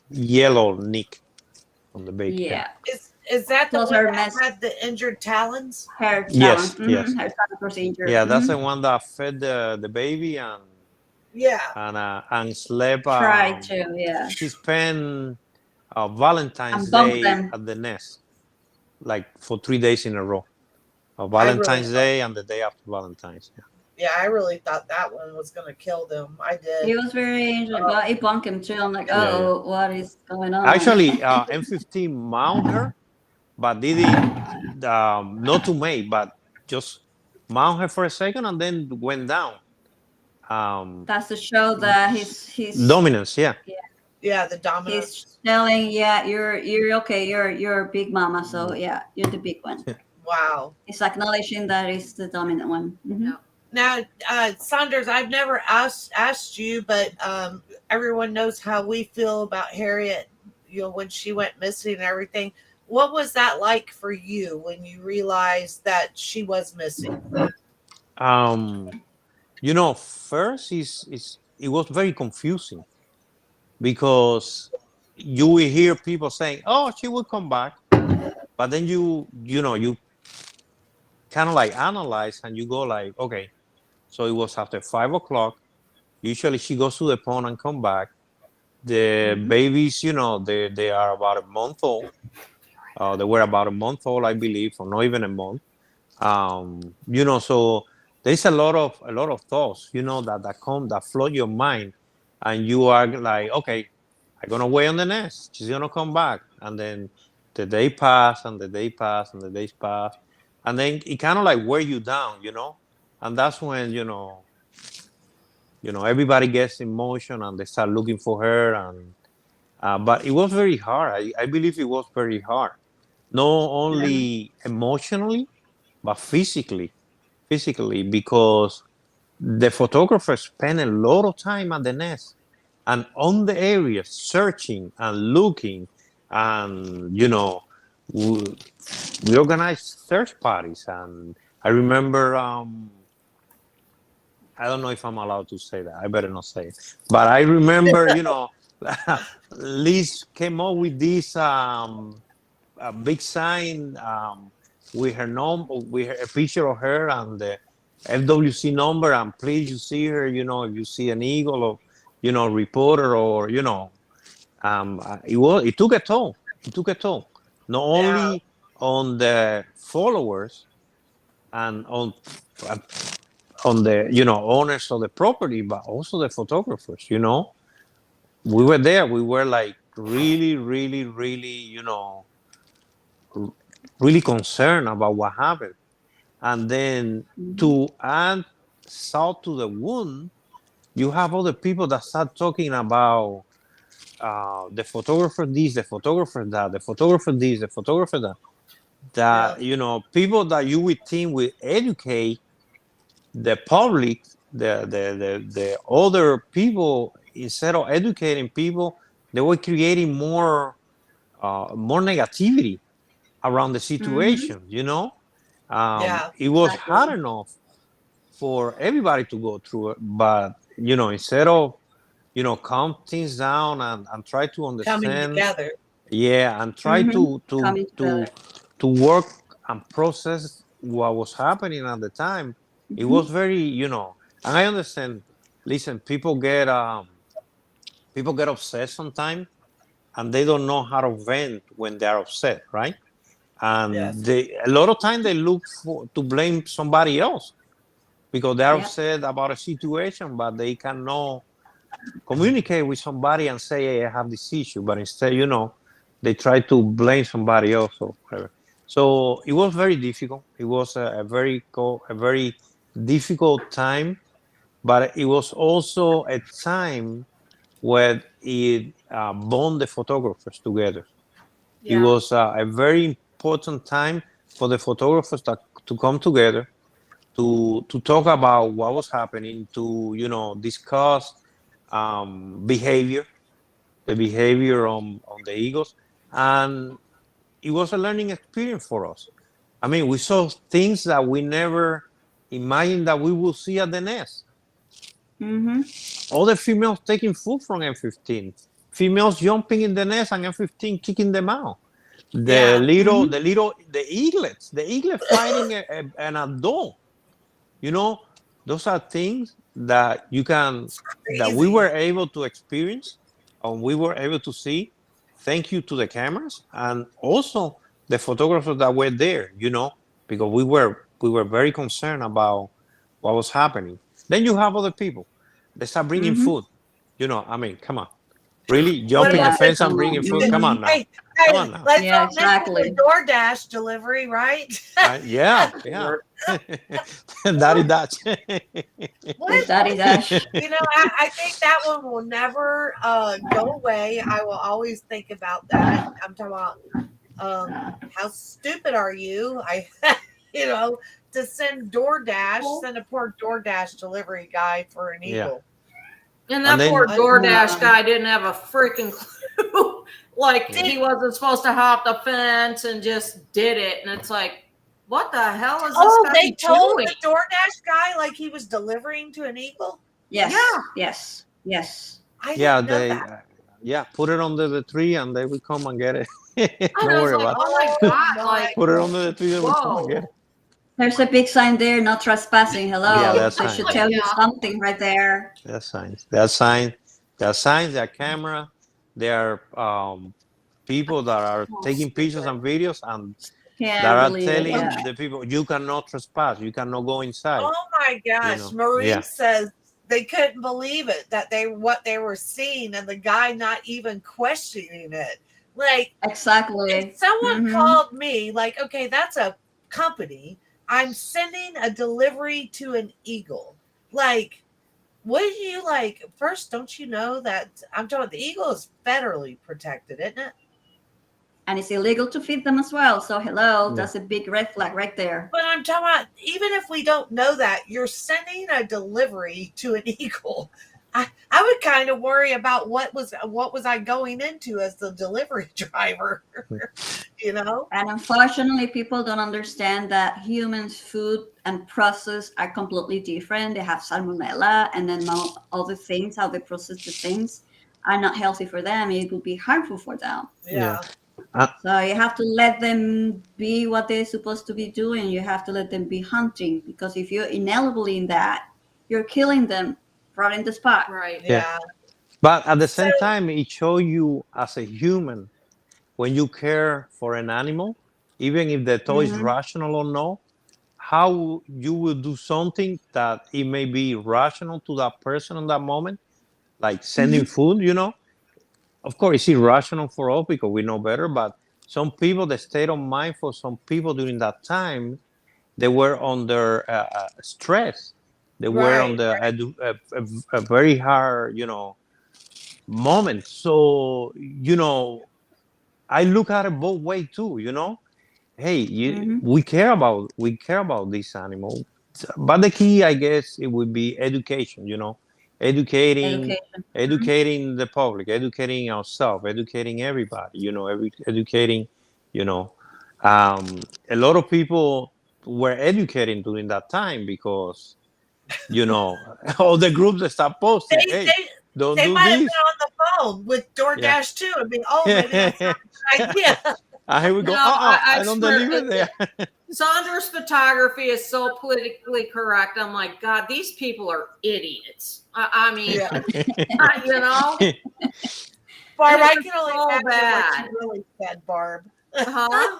[SPEAKER 3] yellow nick on the beak.
[SPEAKER 1] Yeah.
[SPEAKER 2] Is that the
[SPEAKER 1] Plus
[SPEAKER 2] one
[SPEAKER 1] her
[SPEAKER 2] that
[SPEAKER 1] mess,
[SPEAKER 2] had the injured talons?
[SPEAKER 1] her
[SPEAKER 3] Yes,
[SPEAKER 1] talent,
[SPEAKER 3] yes.
[SPEAKER 1] her talent procedure.
[SPEAKER 3] Yeah, that's the one that fed the baby
[SPEAKER 2] Yeah.
[SPEAKER 3] and slept.
[SPEAKER 1] Try to, yeah.
[SPEAKER 3] She spent Valentine's
[SPEAKER 1] And bump
[SPEAKER 3] Day
[SPEAKER 1] them.
[SPEAKER 3] at the nest, like for 3 days in a row.
[SPEAKER 2] I really
[SPEAKER 3] Valentine's Day and the day after Valentine's. Yeah.
[SPEAKER 2] Yeah, I really thought that one was going to kill them. I did.
[SPEAKER 1] It was very interesting, but it bunked him too. I'm like,
[SPEAKER 3] Yeah,
[SPEAKER 1] oh, what is going on?
[SPEAKER 3] Actually, M15 mount her, but didn't not to mate, but just mount her for a second and then went down.
[SPEAKER 1] That's to show that he's
[SPEAKER 3] Dominance, yeah.
[SPEAKER 2] Yeah, the dominance.
[SPEAKER 1] he's telling, yeah, you're okay, you're a big mama, so yeah, you're the big one.
[SPEAKER 2] Wow.
[SPEAKER 1] It's acknowledging that it's the dominant one. Mm-hmm.
[SPEAKER 4] Yeah.
[SPEAKER 2] Now, Saunders, I've never asked you, but everyone knows how we feel about Harriet. You know, when she went missing and everything. What was that like for you when you realized that she was missing?
[SPEAKER 3] First it was very confusing because you will hear people saying, "Oh, she will come back," but then you kind of like analyze and you go like, okay, so it was after 5 o'clock. Usually she goes to the pond and come back. The babies, they are about a month old. They were about a month old, I believe, or not even a month. So there's a lot of thoughts, that flood your mind, and you are like, okay, I'm gonna wait on the nest. She's gonna come back, and then the day pass, and the day pass, and the days pass, and then it kind of like wear you down, and that's when everybody gets emotion and they start looking for her, and but it was very hard. I believe it was very hard, not only emotionally but physically, because the photographer spent a lot of time at the nest and on the area searching and looking, and we organized search parties. And I remember, I don't know if I'm allowed to say that. I better not say it. But I remember, Liz came up with this a big sign with her with a picture of her and the FWC number, and please, you see her, if you see an eagle or reporter, or it took a toll. It took a toll, not only on the followers and on the owners of the property, but also the photographers. We were there. We were like really, really, really, really concerned about what happened. And then to add salt to the wound, you have other people that start talking about the photographer this, the photographer that, the photographer this, the photographer that. People that you would think will educate the public, the other people, instead of educating people, they were creating more negativity around the situation. It was hard enough for everybody to go through it, but instead of calm things down and try to understand,
[SPEAKER 2] coming together,
[SPEAKER 3] and try to work and process what was happening at the time, It was very, and I understand. Listen, people get upset sometimes, and they don't know how to vent when they are upset, right? And
[SPEAKER 2] Yes.
[SPEAKER 3] a lot of time they look to blame somebody else because they're
[SPEAKER 1] Yep.
[SPEAKER 3] upset about a situation, but they cannot communicate with somebody and say, "Hey, I have this issue," but instead, they try to blame somebody else or whatever. So it was very difficult. It was a very difficult time, but it was also a time where it bond the photographers together. It
[SPEAKER 4] Yeah.
[SPEAKER 3] was a very important time for the photographers to come together to talk about what was happening, to discuss behavior, the behavior on the eagles, and it was a learning experience for us. I mean, we saw things that we never imagined that we would see at the nest. All the females taking food from M15, females jumping in the nest and M15 kicking them out. The eaglets fighting an adult. Those are things that that we were able to experience and we were able to see. Thank you to the cameras and also the photographers that were there. Because we were very concerned about what was happening. Then you have other people. They start bringing food. I mean, come on. Really? Jumping the fence and bringing food? Come on now.
[SPEAKER 2] Hey,
[SPEAKER 3] Come on now.
[SPEAKER 2] let's
[SPEAKER 1] Yeah,
[SPEAKER 2] not
[SPEAKER 1] exactly.
[SPEAKER 2] mention the DoorDash delivery, right?
[SPEAKER 3] Yeah. Daddy Dutch.
[SPEAKER 1] Daddy Dash.
[SPEAKER 2] I think that one will never go away. I will always think about that. I'm talking about how stupid are you? To send a poor DoorDash delivery guy for an eagle.
[SPEAKER 4] And that poor DoorDash guy didn't have a freaking clue. Like, he wasn't supposed to hop the fence and just did it. And it's like, what the hell is this guy
[SPEAKER 2] they told
[SPEAKER 4] doing?
[SPEAKER 2] the DoorDash guy like he was delivering to an eagle?
[SPEAKER 1] Yes.
[SPEAKER 4] Yeah.
[SPEAKER 1] Yes.
[SPEAKER 2] I didn't know that.
[SPEAKER 3] Put it under the tree and they will come and get it. Don't
[SPEAKER 4] I was
[SPEAKER 3] worry
[SPEAKER 4] like,
[SPEAKER 3] about it.
[SPEAKER 4] oh my God. Like,
[SPEAKER 3] Put it under the tree and we'll come and get it.
[SPEAKER 1] There's a big sign there, no trespassing. Hello.
[SPEAKER 3] Yeah, that's
[SPEAKER 1] They
[SPEAKER 3] fine.
[SPEAKER 1] should tell you something right there.
[SPEAKER 3] There are signs. There are camera. There are people that are taking pictures and videos and that are telling the people, you cannot trespass. You cannot go inside.
[SPEAKER 2] Oh my gosh. Marie says they couldn't believe it, that what they were seeing and the guy not even questioning it. Like,
[SPEAKER 1] exactly.
[SPEAKER 2] If someone called me, like, okay, that's a company. I'm sending a delivery to an eagle. Like, wouldn't you first, don't you know that I'm talking the eagle is federally protected, isn't it?
[SPEAKER 1] And it's illegal to feed them as well. So that's a big red flag right there.
[SPEAKER 2] But I'm talking about, even if we don't know that, you're sending a delivery to an eagle. I would kind of worry about what was I going into as the delivery driver, And
[SPEAKER 1] unfortunately, people don't understand that humans' food and process are completely different. They have salmonella, and then all the things, how they process the things, are not healthy for them. It will be harmful for them.
[SPEAKER 2] Yeah.
[SPEAKER 1] So you have to let them be what they're supposed to be doing. You have to let them be hunting, because if you're inelibly in that, you're killing them right in the spot.
[SPEAKER 4] right.
[SPEAKER 2] Yeah.
[SPEAKER 3] But at the same time, it shows you as a human, when you care for an animal, even if the toy is rational or no, how you will do something that it may be rational to that person in that moment, like sending food, Of course, it's irrational for us because we know better, but some people, the state of mind for some people during that time, they were under stress. They were under a very hard, moment. So, I look at it both ways too, Hey, we care about this animal. But the key, I guess, it would be education, educating the public, educating ourselves, educating everybody, educating, a lot of people were educating during that time because, all the groups that start posting, don't
[SPEAKER 2] they
[SPEAKER 3] do
[SPEAKER 2] might have
[SPEAKER 3] this.
[SPEAKER 2] been on the phone with DoorDash too. I mean, maybe that's not a good idea.
[SPEAKER 3] Here we go.
[SPEAKER 4] No,
[SPEAKER 3] I
[SPEAKER 4] I
[SPEAKER 3] don't
[SPEAKER 4] swear
[SPEAKER 3] believe it there.
[SPEAKER 4] Saunders Photography is so politically correct. I'm like, God, these people are idiots. I mean,
[SPEAKER 2] Yeah.
[SPEAKER 4] you know?
[SPEAKER 2] Barb, I
[SPEAKER 4] It's
[SPEAKER 2] can only
[SPEAKER 4] so
[SPEAKER 2] imagine
[SPEAKER 4] bad.
[SPEAKER 2] what you really said, Barb.
[SPEAKER 4] Huh?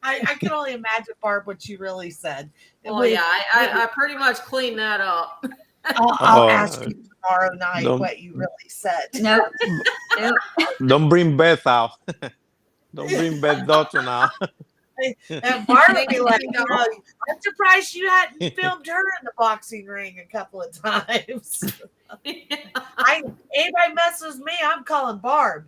[SPEAKER 2] I can only imagine, Barb, what you really said.
[SPEAKER 4] Well, yeah, I pretty much cleaned that up.
[SPEAKER 2] I'll ask you tomorrow night
[SPEAKER 3] don't-
[SPEAKER 2] what you really said.
[SPEAKER 1] Nope. Nope.
[SPEAKER 3] Don't bring Beth out. Don't bring Beth Dodson out.
[SPEAKER 2] And Barb would be like,
[SPEAKER 4] No.
[SPEAKER 2] I'm surprised you hadn't filmed her in the boxing ring a couple of times. Anybody messes with me, I'm calling Barb.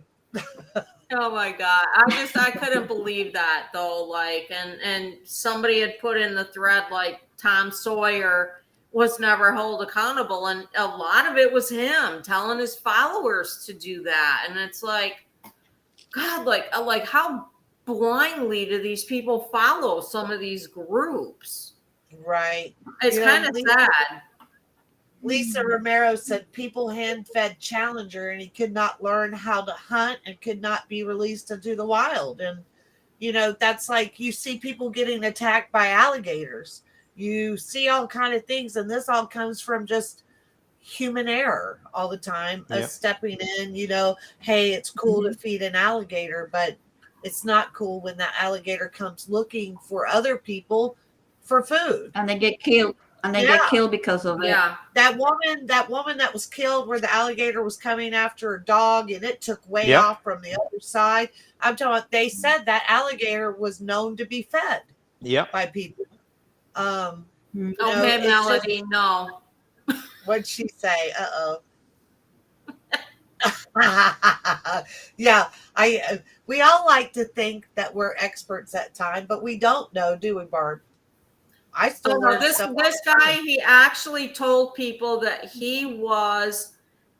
[SPEAKER 4] Oh my God. I couldn't believe that though. Like, and somebody had put in the thread, like Tom Sawyer was never held accountable. And a lot of it was him telling his followers to do that. And it's like, God, like how blindly do these people follow some of these groups?
[SPEAKER 2] Right.
[SPEAKER 4] It's
[SPEAKER 2] You know,
[SPEAKER 4] kind of sad.
[SPEAKER 2] Lisa Romero said people hand-fed Challenger and he could not learn how to hunt and could not be released into the wild. And, you know, that's like you see people getting attacked by alligators. You see all kind of things. And this all comes from just human error all the time.
[SPEAKER 3] Yeah.
[SPEAKER 2] Us stepping in, you know, hey, it's cool to feed an alligator, but it's not cool when that alligator comes looking for other people for food.
[SPEAKER 1] And they get killed. And they get killed because of it.
[SPEAKER 4] Yeah.
[SPEAKER 2] That woman that was killed where the alligator was coming after her dog and it took way
[SPEAKER 3] Yep.
[SPEAKER 2] off from the other side. I'm talking, they said that alligator was known to be fed
[SPEAKER 3] Yep.
[SPEAKER 2] by people.
[SPEAKER 1] Mhm.
[SPEAKER 2] You know,
[SPEAKER 4] Okay,
[SPEAKER 2] it's
[SPEAKER 4] Melody, no.
[SPEAKER 2] what'd she say? Yeah, we all like to think that we're experts at time, but we don't know, do we, Barb? I still
[SPEAKER 4] So
[SPEAKER 2] learn
[SPEAKER 4] this
[SPEAKER 2] stuff.
[SPEAKER 4] guy, he actually told people that he was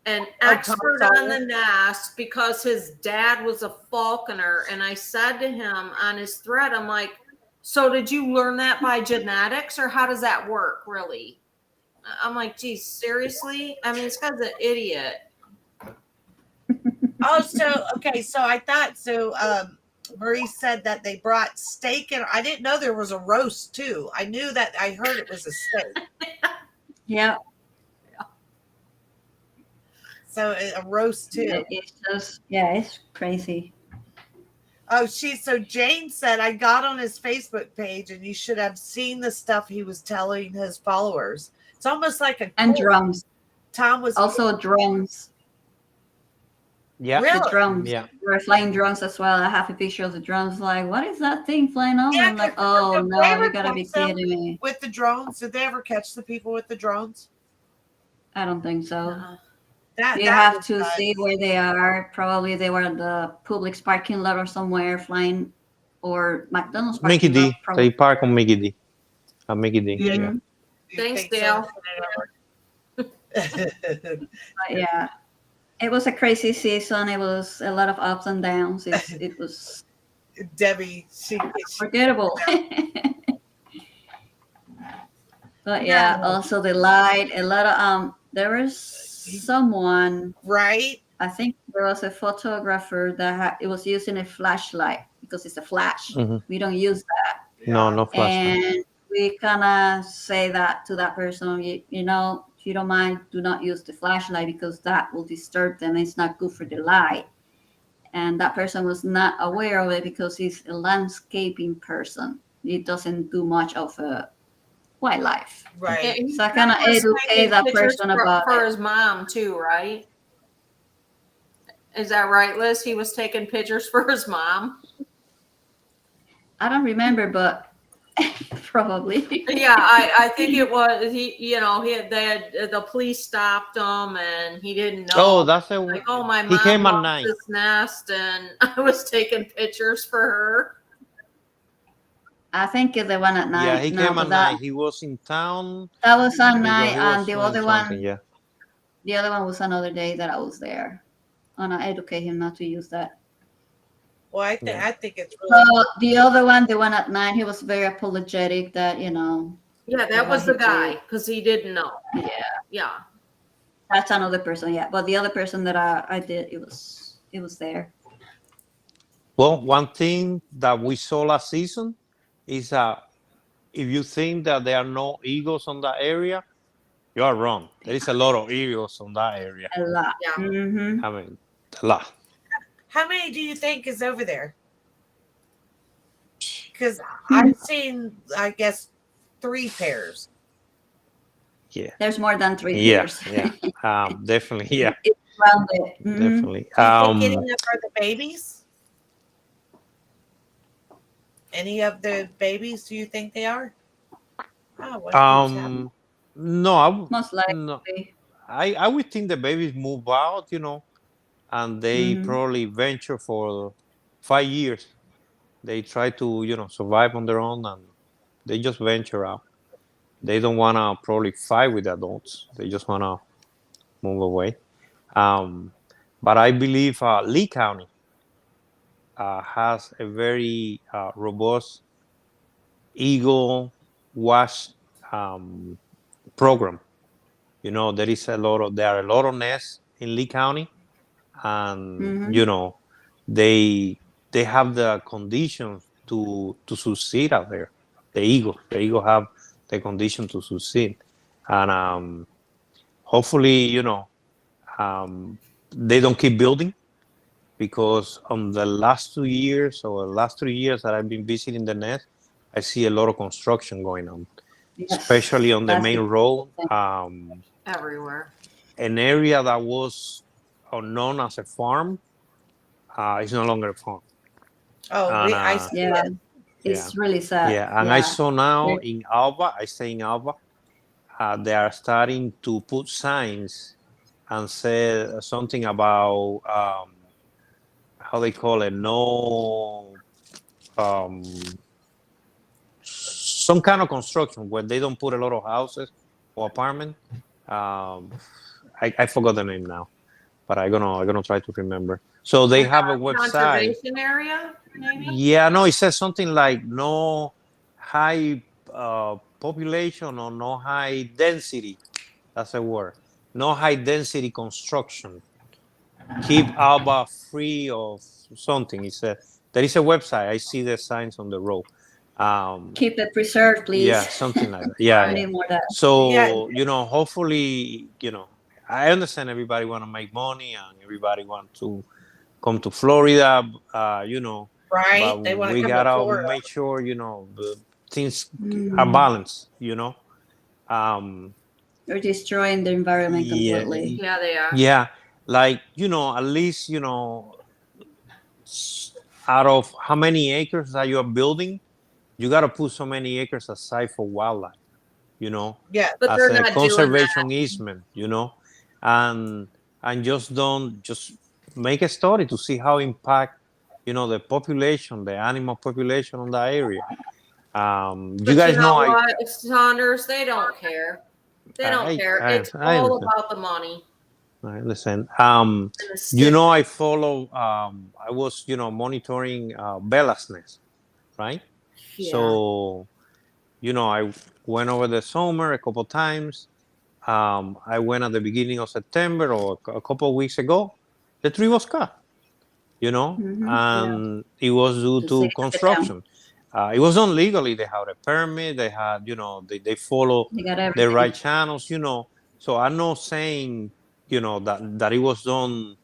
[SPEAKER 4] an expert on the nest because his dad was a falconer. And I said to him on his thread, I'm like, so did you learn that by genetics or how does that work really? I'm like, geez, seriously? I mean, this guy's an idiot.
[SPEAKER 2] Oh, so okay, so I thought so. Marie said that they brought steak, and I didn't know there was a roast too. I knew that. I heard it was a steak.
[SPEAKER 1] Yeah.
[SPEAKER 2] So a roast too.
[SPEAKER 1] It's just, yeah, it's crazy.
[SPEAKER 2] Oh, so Jane said I got on his Facebook page, and you should have seen the stuff he was telling his followers. It's almost like a
[SPEAKER 1] And
[SPEAKER 2] cult.
[SPEAKER 1] drums.
[SPEAKER 2] Tom was
[SPEAKER 1] Also drums.
[SPEAKER 3] Yeah.
[SPEAKER 2] Really?
[SPEAKER 1] The drums.
[SPEAKER 3] Yeah.
[SPEAKER 1] There were flying drums as well. I have a picture of the drums. Like, what is that thing flying over?
[SPEAKER 2] Yeah,
[SPEAKER 1] I'm like,
[SPEAKER 2] 'cause
[SPEAKER 1] oh
[SPEAKER 2] did
[SPEAKER 1] no,
[SPEAKER 2] they ever
[SPEAKER 1] you gotta be
[SPEAKER 2] catch them?
[SPEAKER 1] kidding me.
[SPEAKER 2] with the drones. Did they ever catch the people with the drones?
[SPEAKER 1] I don't think so.
[SPEAKER 2] That
[SPEAKER 1] You
[SPEAKER 2] that
[SPEAKER 1] have
[SPEAKER 2] was
[SPEAKER 1] to
[SPEAKER 2] nuts.
[SPEAKER 1] see where they are. Probably they were at the Publix parking lot or somewhere flying, or McDonald's
[SPEAKER 3] Mickey
[SPEAKER 1] parking
[SPEAKER 3] D.
[SPEAKER 1] lot. Probably.
[SPEAKER 3] They park on Mickey D. Mickey D.
[SPEAKER 2] Yeah.
[SPEAKER 3] Yeah.
[SPEAKER 2] Do you
[SPEAKER 4] Thanks,
[SPEAKER 2] think so?
[SPEAKER 4] Dale.
[SPEAKER 1] But yeah, it was a crazy season. It was a lot of ups and downs. It was
[SPEAKER 2] Debbie, she
[SPEAKER 1] forgettable. But yeah, also the light. A lot of there was someone.
[SPEAKER 2] right?
[SPEAKER 1] I think there was a photographer that it was using a flashlight because it's a flash.
[SPEAKER 3] Mhm.
[SPEAKER 1] We don't use that.
[SPEAKER 3] No flashlight.
[SPEAKER 1] And we kind of say that to that person, you know, if you don't mind, do not use the flashlight because that will disturb them. It's not good for the light. And that person was not aware of it because he's a landscaping person. He doesn't do much of wildlife.
[SPEAKER 2] Right.
[SPEAKER 1] So I kind of educate that person about
[SPEAKER 4] for
[SPEAKER 1] it.
[SPEAKER 4] his mom too, right? Is that right, Liz? He was taking pictures for his mom.
[SPEAKER 1] I don't remember, but probably.
[SPEAKER 4] Yeah, I think it was the police stopped him and he didn't know.
[SPEAKER 3] Oh, that's a.
[SPEAKER 4] like, oh, my
[SPEAKER 3] he
[SPEAKER 4] mom
[SPEAKER 3] came at
[SPEAKER 4] lost
[SPEAKER 3] night.
[SPEAKER 4] this nest and I was taking pictures for her.
[SPEAKER 1] I think it's the one at night.
[SPEAKER 3] Yeah, he
[SPEAKER 1] No,
[SPEAKER 3] came
[SPEAKER 1] but
[SPEAKER 3] at night. He was in town.
[SPEAKER 1] That was at
[SPEAKER 3] because
[SPEAKER 1] night,
[SPEAKER 3] he was
[SPEAKER 1] and the
[SPEAKER 3] doing
[SPEAKER 1] other
[SPEAKER 3] something,
[SPEAKER 1] one,
[SPEAKER 3] Yeah.
[SPEAKER 1] the other one was another day that I was there, and I educate him not to use that.
[SPEAKER 2] Well, I
[SPEAKER 3] Yeah.
[SPEAKER 2] think it's really
[SPEAKER 1] So the other one, the one at night, he was very apologetic that
[SPEAKER 4] Yeah, that was the guy because he didn't know.
[SPEAKER 1] yeah,
[SPEAKER 4] Yeah.
[SPEAKER 1] that's another person. Yeah, but the other person that I did, it was there.
[SPEAKER 3] Well, one thing that we saw last season is that if you think that there are no eagles on that area, you are wrong. There is a lot of eagles on that area.
[SPEAKER 1] A lot.
[SPEAKER 4] Yeah.
[SPEAKER 1] Mm-hmm.
[SPEAKER 3] I mean, a lot.
[SPEAKER 2] How many do you think is over there? Because I've seen, I guess, 3 pairs.
[SPEAKER 3] Yeah.
[SPEAKER 1] There's more than 3
[SPEAKER 3] Yeah.
[SPEAKER 1] pairs.
[SPEAKER 3] Yeah. Definitely. Yeah.
[SPEAKER 1] It's rounded. Mhm.
[SPEAKER 3] Definitely.
[SPEAKER 2] Do you think any of them are the babies? Any of the babies? Do you think they are? Oh, what keeps happening?
[SPEAKER 3] No,
[SPEAKER 1] Most likely.
[SPEAKER 3] no. I would think the babies move out, and they
[SPEAKER 1] Mhm.
[SPEAKER 3] probably venture for 5 years. They try to, survive on their own, and they just venture out. They don't want to probably fight with adults. They just want to move away. But I believe Lee County has a very robust eagle watch program. There are a lot of nests in Lee County, and
[SPEAKER 1] Mhm.
[SPEAKER 3] they have the conditions to succeed out there. The eagle have the condition to succeed, and hopefully, they don't keep building, because on the last 2 years or the last 3 years that I've been visiting the nest, I see a lot of construction going on,
[SPEAKER 1] Yes.
[SPEAKER 3] especially on the
[SPEAKER 1] That's
[SPEAKER 3] main
[SPEAKER 1] the
[SPEAKER 3] road.
[SPEAKER 1] thing.
[SPEAKER 4] Everywhere.
[SPEAKER 3] An area that was known as a farm is no longer a farm.
[SPEAKER 2] Oh,
[SPEAKER 3] And
[SPEAKER 2] I see
[SPEAKER 1] Yeah.
[SPEAKER 2] it.
[SPEAKER 1] It's really sad.
[SPEAKER 3] yeah, and I
[SPEAKER 1] Yeah.
[SPEAKER 3] saw now in Alba, I say in Alba, they are starting to put signs and say something about how they call it, no, some kind of construction where they don't put a lot of houses or apartment. I forgot the name now, but I'm gonna try to remember. So they have a website.
[SPEAKER 4] Conservation area, maybe?
[SPEAKER 3] Yeah, no, it says something like no high population or no high density. That's a word. No high density construction. Keep Alba free of something. There is a website. I see the signs on the road.
[SPEAKER 1] Keep it preserved, please.
[SPEAKER 3] Yeah, something like that. Yeah,
[SPEAKER 1] We
[SPEAKER 3] yeah.
[SPEAKER 1] need more of that.
[SPEAKER 3] So hopefully, I understand everybody want to make money and everybody want to come to Florida.
[SPEAKER 2] Right?
[SPEAKER 3] But
[SPEAKER 2] They want to
[SPEAKER 3] we
[SPEAKER 2] come to
[SPEAKER 3] gotta
[SPEAKER 2] Florida.
[SPEAKER 3] make sure the things are
[SPEAKER 1] Mm.
[SPEAKER 3] balanced.
[SPEAKER 1] You're destroying the environment
[SPEAKER 3] Yeah,
[SPEAKER 1] completely.
[SPEAKER 4] Yeah, they are.
[SPEAKER 3] yeah, like at least out of how many acres that you are building, you gotta put so many acres aside for wildlife.
[SPEAKER 2] Yeah.
[SPEAKER 4] But
[SPEAKER 3] As
[SPEAKER 4] they're
[SPEAKER 3] a
[SPEAKER 4] not doing that.
[SPEAKER 3] conservation easement. And just make a study to see how impact the population, the animal population on that area.
[SPEAKER 4] But
[SPEAKER 3] You guys know
[SPEAKER 4] what, Saunders, they don't care. They don't care. It's
[SPEAKER 3] I
[SPEAKER 4] all
[SPEAKER 3] understand.
[SPEAKER 4] about the money.
[SPEAKER 3] I understand.
[SPEAKER 4] And the stick.
[SPEAKER 3] I follow. I was monitoring Bella's nest, right?
[SPEAKER 4] Yeah.
[SPEAKER 3] So I went over the summer a couple times. I went at the beginning of September or a couple of weeks ago. The tree was cut, and it was due
[SPEAKER 1] To
[SPEAKER 3] to
[SPEAKER 1] save the
[SPEAKER 3] construction. It was done legally. They had a permit. They had, they follow
[SPEAKER 1] They got
[SPEAKER 3] the
[SPEAKER 1] everything.
[SPEAKER 3] right channels, So I'm not saying, that it was done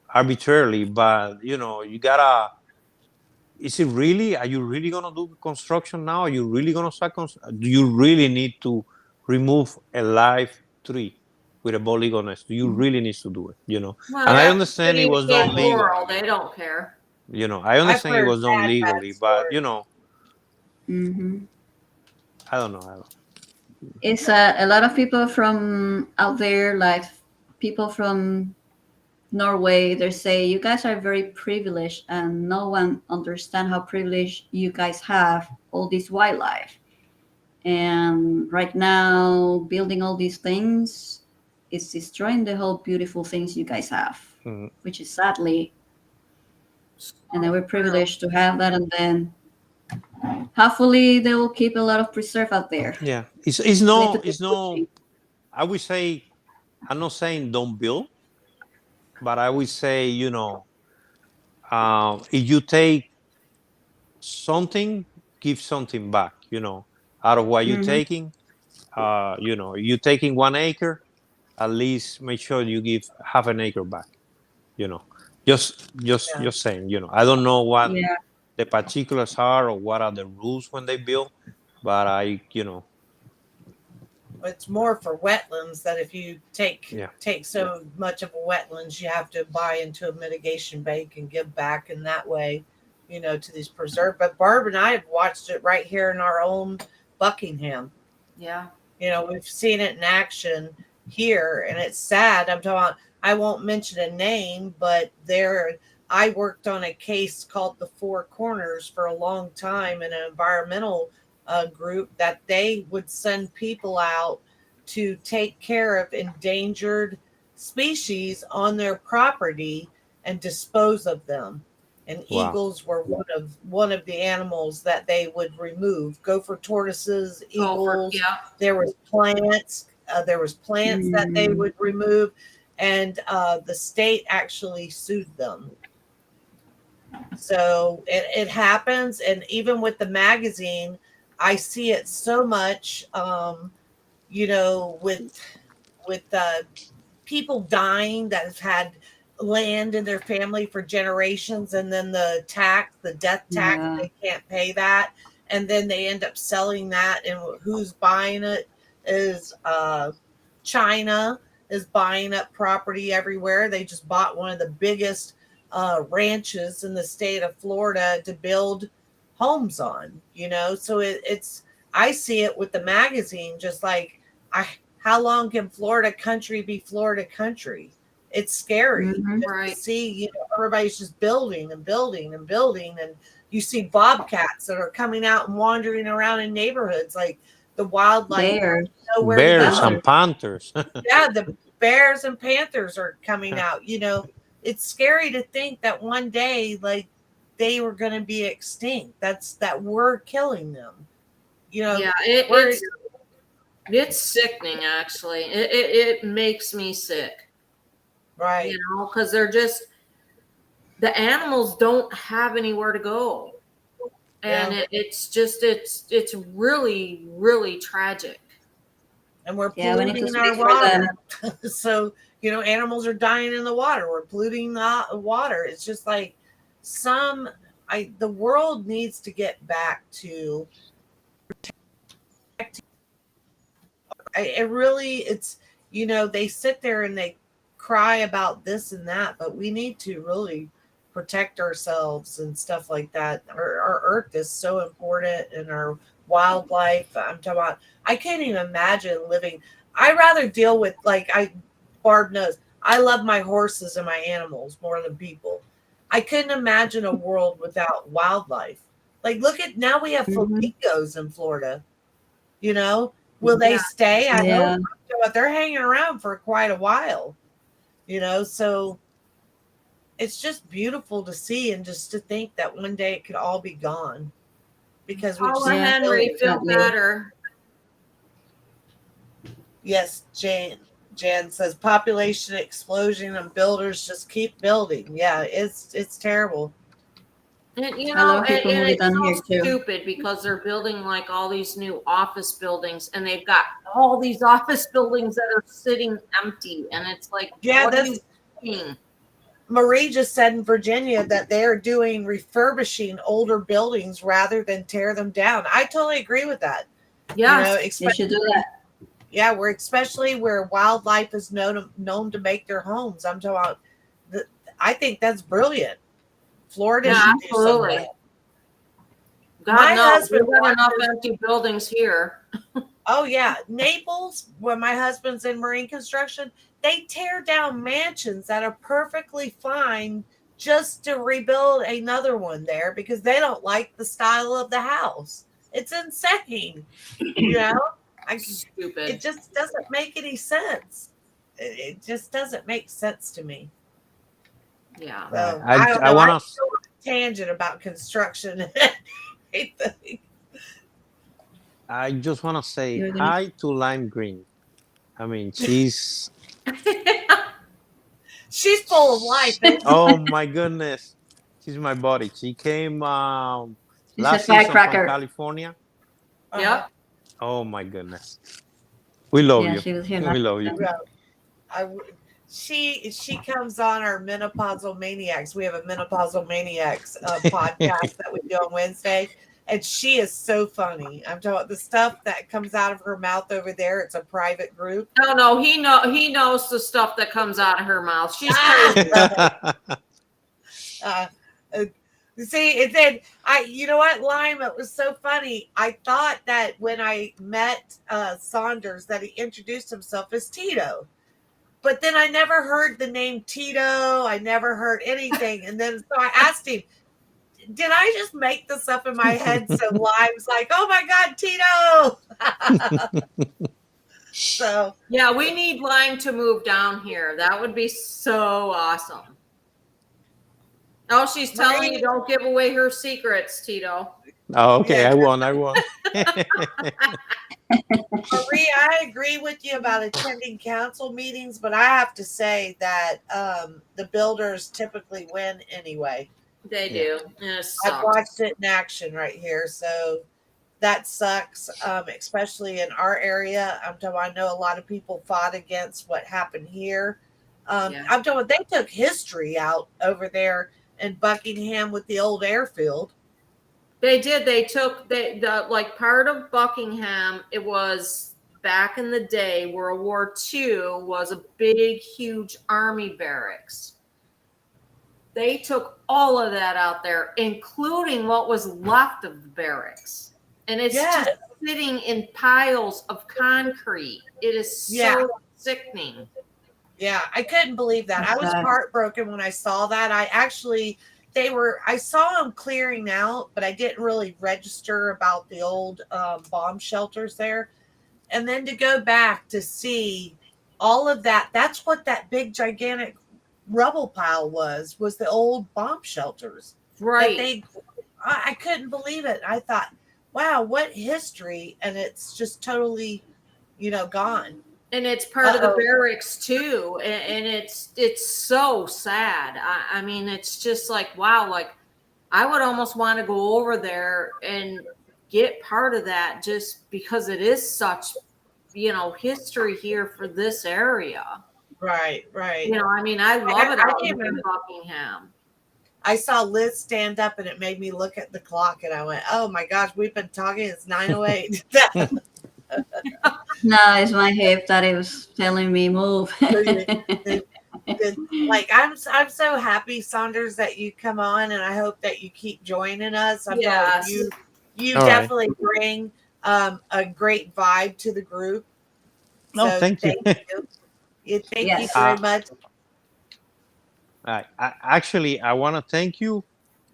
[SPEAKER 3] arbitrarily, but you gotta. Is it really? Are you really gonna do construction now? Are you really gonna start? Do you really need to remove a live tree with a bald eagle nest? Do you really need to do it?
[SPEAKER 4] Well,
[SPEAKER 3] And I
[SPEAKER 4] that's
[SPEAKER 3] understand it
[SPEAKER 4] pretty
[SPEAKER 3] was done
[SPEAKER 4] moral.
[SPEAKER 3] legally.
[SPEAKER 4] They don't care.
[SPEAKER 3] I understand it
[SPEAKER 2] heard
[SPEAKER 3] was done
[SPEAKER 2] bad
[SPEAKER 3] legally, but
[SPEAKER 2] stories.
[SPEAKER 1] Mm-hmm.
[SPEAKER 3] I don't know.
[SPEAKER 1] It's a lot of people from out there, like people from Norway. They say you guys are very privileged, and no one understand how privileged you guys have all this wildlife. And right now, building all these things is destroying the whole beautiful things you guys have, which is sadly. And then we're privileged to have that, and then hopefully they will keep a lot of preserve out there.
[SPEAKER 3] Yeah,
[SPEAKER 1] We need to keep
[SPEAKER 3] it's no.
[SPEAKER 1] pushing.
[SPEAKER 3] I would say, I'm not saying don't build, but I would say if you take something, give something back. Out of what you're taking. You're taking 1 acre. At least make sure you give half an acre back. You know,
[SPEAKER 2] Yeah.
[SPEAKER 3] just saying. I don't know what
[SPEAKER 1] Yeah.
[SPEAKER 3] the particulars are or what are the rules when they build, but
[SPEAKER 2] It's more for wetlands that if you take
[SPEAKER 3] yeah.
[SPEAKER 2] so much of a wetlands, you have to buy into a mitigation bank and give back in that way, to these preserve. But Barb and I have watched it right here in our own Buckingham.
[SPEAKER 4] Yeah.
[SPEAKER 2] We've seen it in action here, and it's sad. I won't mention a name, but I worked on a case called the Four Corners for a long time in an environmental group that they would send people out to take care of endangered species on their property and dispose of them. And
[SPEAKER 3] Wow.
[SPEAKER 2] eagles were one of the animals that they would remove. Gopher tortoises, eagles.
[SPEAKER 4] Yeah.
[SPEAKER 2] There was plants. That they would remove, and the state actually sued them. So it happens, and even with the magazine, I see it so much. With people dying that have had land in their family for generations, and then the death tax,
[SPEAKER 1] Yeah.
[SPEAKER 2] they can't pay that, and then they end up selling that, and who's buying it is China is buying up property everywhere. They just bought one of the biggest ranches in the state of Florida to build homes on, so it's I see it with the magazine, just like how long can Florida country be Florida country? It's scary.
[SPEAKER 4] Right.
[SPEAKER 2] To see, everybody's just building and building and building, and you see bobcats that are coming out and wandering around in neighborhoods, like the wildlife.
[SPEAKER 1] Bears.
[SPEAKER 2] Nowhere to
[SPEAKER 3] Bears
[SPEAKER 2] go.
[SPEAKER 3] and panthers.
[SPEAKER 2] Yeah, the bears and panthers are coming out. It's scary to think that one day, like, they were going to be extinct. That we're killing them.
[SPEAKER 4] Yeah, it's sickening. Actually, it makes me sick.
[SPEAKER 2] Right.
[SPEAKER 4] Because they're just, the animals don't have anywhere to go, and it's really, really tragic.
[SPEAKER 2] And we're
[SPEAKER 1] Yeah, we need to
[SPEAKER 2] polluting
[SPEAKER 1] speak
[SPEAKER 2] our
[SPEAKER 1] for
[SPEAKER 2] water. So, animals are dying in the water. We're polluting the water. It's just like the world needs to get back to they sit there and they cry about this and that, but we need to really protect ourselves and stuff like that. Our earth is so important, and our wildlife. I'm talking about, I can't even imagine living. I rather deal with, Barb knows, I love my horses and my animals more than people. I couldn't imagine a world without wildlife. Like, look at, now we have flamingos in Florida. Will they stay? I hope, but they're hanging around for quite a while. So it's just beautiful to see, and just to think that one day it could all be gone, because we just
[SPEAKER 4] Henry, feel better.
[SPEAKER 2] Yes, Jan says population explosion and builders just keep building. Yeah, it's terrible.
[SPEAKER 4] And
[SPEAKER 1] A lot of people
[SPEAKER 4] and
[SPEAKER 1] move
[SPEAKER 4] it's
[SPEAKER 1] down
[SPEAKER 4] so
[SPEAKER 1] here too.
[SPEAKER 4] stupid, because they're building like all these new office buildings, and they've got all these office buildings that are sitting empty, and it's like,
[SPEAKER 2] Yeah,
[SPEAKER 4] what are you doing?
[SPEAKER 2] Marie just said in Virginia that they're doing refurbishing older buildings rather than tear them down. I totally agree with that.
[SPEAKER 4] Yeah,
[SPEAKER 1] They should do that.
[SPEAKER 2] Yeah, especially where wildlife is known to make their homes. I'm talking about. I think that's brilliant. Florida should do
[SPEAKER 4] absolutely.
[SPEAKER 2] something.
[SPEAKER 4] God knows, we've got enough empty buildings here.
[SPEAKER 2] Oh yeah, Naples, where my husband's in marine construction, they tear down mansions that are perfectly fine just to rebuild another one there, because they don't like the style of the house. It's insane,
[SPEAKER 4] Stupid.
[SPEAKER 2] It just doesn't make any sense. It just doesn't make sense to me.
[SPEAKER 4] Yeah.
[SPEAKER 2] So,
[SPEAKER 3] I want to
[SPEAKER 2] tangent about construction.
[SPEAKER 3] I just want to say hi to Lime Green. I mean, she's
[SPEAKER 2] She's full of life.
[SPEAKER 3] oh my goodness. She's my buddy. She came
[SPEAKER 1] She's a
[SPEAKER 3] last season from
[SPEAKER 1] firecracker.
[SPEAKER 3] California.
[SPEAKER 4] Yep.
[SPEAKER 3] Oh my goodness. We love
[SPEAKER 1] Yeah,
[SPEAKER 3] you.
[SPEAKER 1] she was here.
[SPEAKER 3] We love you.
[SPEAKER 2] Yeah. She comes on our Menopausal Maniacs. We have a Menopausal Maniacs podcast that we do on Wednesday, and she is so funny. I'm talking about the stuff that comes out of her mouth over there. It's a private group.
[SPEAKER 4] No, he knows the stuff that comes out of her mouth. She's crazy.
[SPEAKER 2] See, and then you know what, Lime? It was so funny. I thought that when I met Saunders, that he introduced himself as Tito. But then I never heard the name Tito. I never heard anything. And then so I asked him, did I just make this up in my head? So Lime's like, oh my God, Tito. So
[SPEAKER 4] Yeah, we need Lime to move down here. That would be so awesome. Oh, she's telling you don't give away her secrets, Tito.
[SPEAKER 3] Oh, okay. I won.
[SPEAKER 2] Marie, I agree with you about attending council meetings, but I have to say that the builders typically win anyway.
[SPEAKER 4] They do. And it
[SPEAKER 2] I've
[SPEAKER 4] sucks.
[SPEAKER 2] watched it in action right here, so that sucks, especially in our area. I know a lot of people fought against what happened here.
[SPEAKER 4] Yeah.
[SPEAKER 2] I'm talking, they took history out over there in Buckingham with the old airfield.
[SPEAKER 4] They did. They took the like part of Buckingham. It was back in the day. World War II was a big, huge army barracks. They took all of that out there, including what was left of the barracks, and it's just sitting in piles of concrete. It is so sickening.
[SPEAKER 2] Yeah, I couldn't believe that. I was heartbroken when I saw that. I saw them clearing out, but I didn't really register about the old bomb shelters there. And then to go back to see all of that, that's what that big, gigantic rubble pile was the old bomb shelters.
[SPEAKER 4] Right.
[SPEAKER 2] I couldn't believe it. I thought, wow, what history. And it's just totally, gone.
[SPEAKER 4] And it's part of the barracks too, and it's so sad. I mean, it's just like, wow, like I would almost want to go over there and get part of that, just because it is such, history here for this area.
[SPEAKER 2] Right.
[SPEAKER 4] I mean, I love it out here in Buckingham.
[SPEAKER 2] I saw Liz stand up, and it made me look at the clock, and I went, oh my gosh, we've been talking. It's 9:08.
[SPEAKER 1] No, it's my hip that it was telling me move.
[SPEAKER 2] Like I'm so happy, Saunders, that you come on, and I hope that you keep joining us.
[SPEAKER 4] Yes.
[SPEAKER 2] You
[SPEAKER 3] All
[SPEAKER 2] definitely bring a great vibe to the group.
[SPEAKER 3] No, thank you.
[SPEAKER 2] Thank you very much.
[SPEAKER 3] I want to thank you.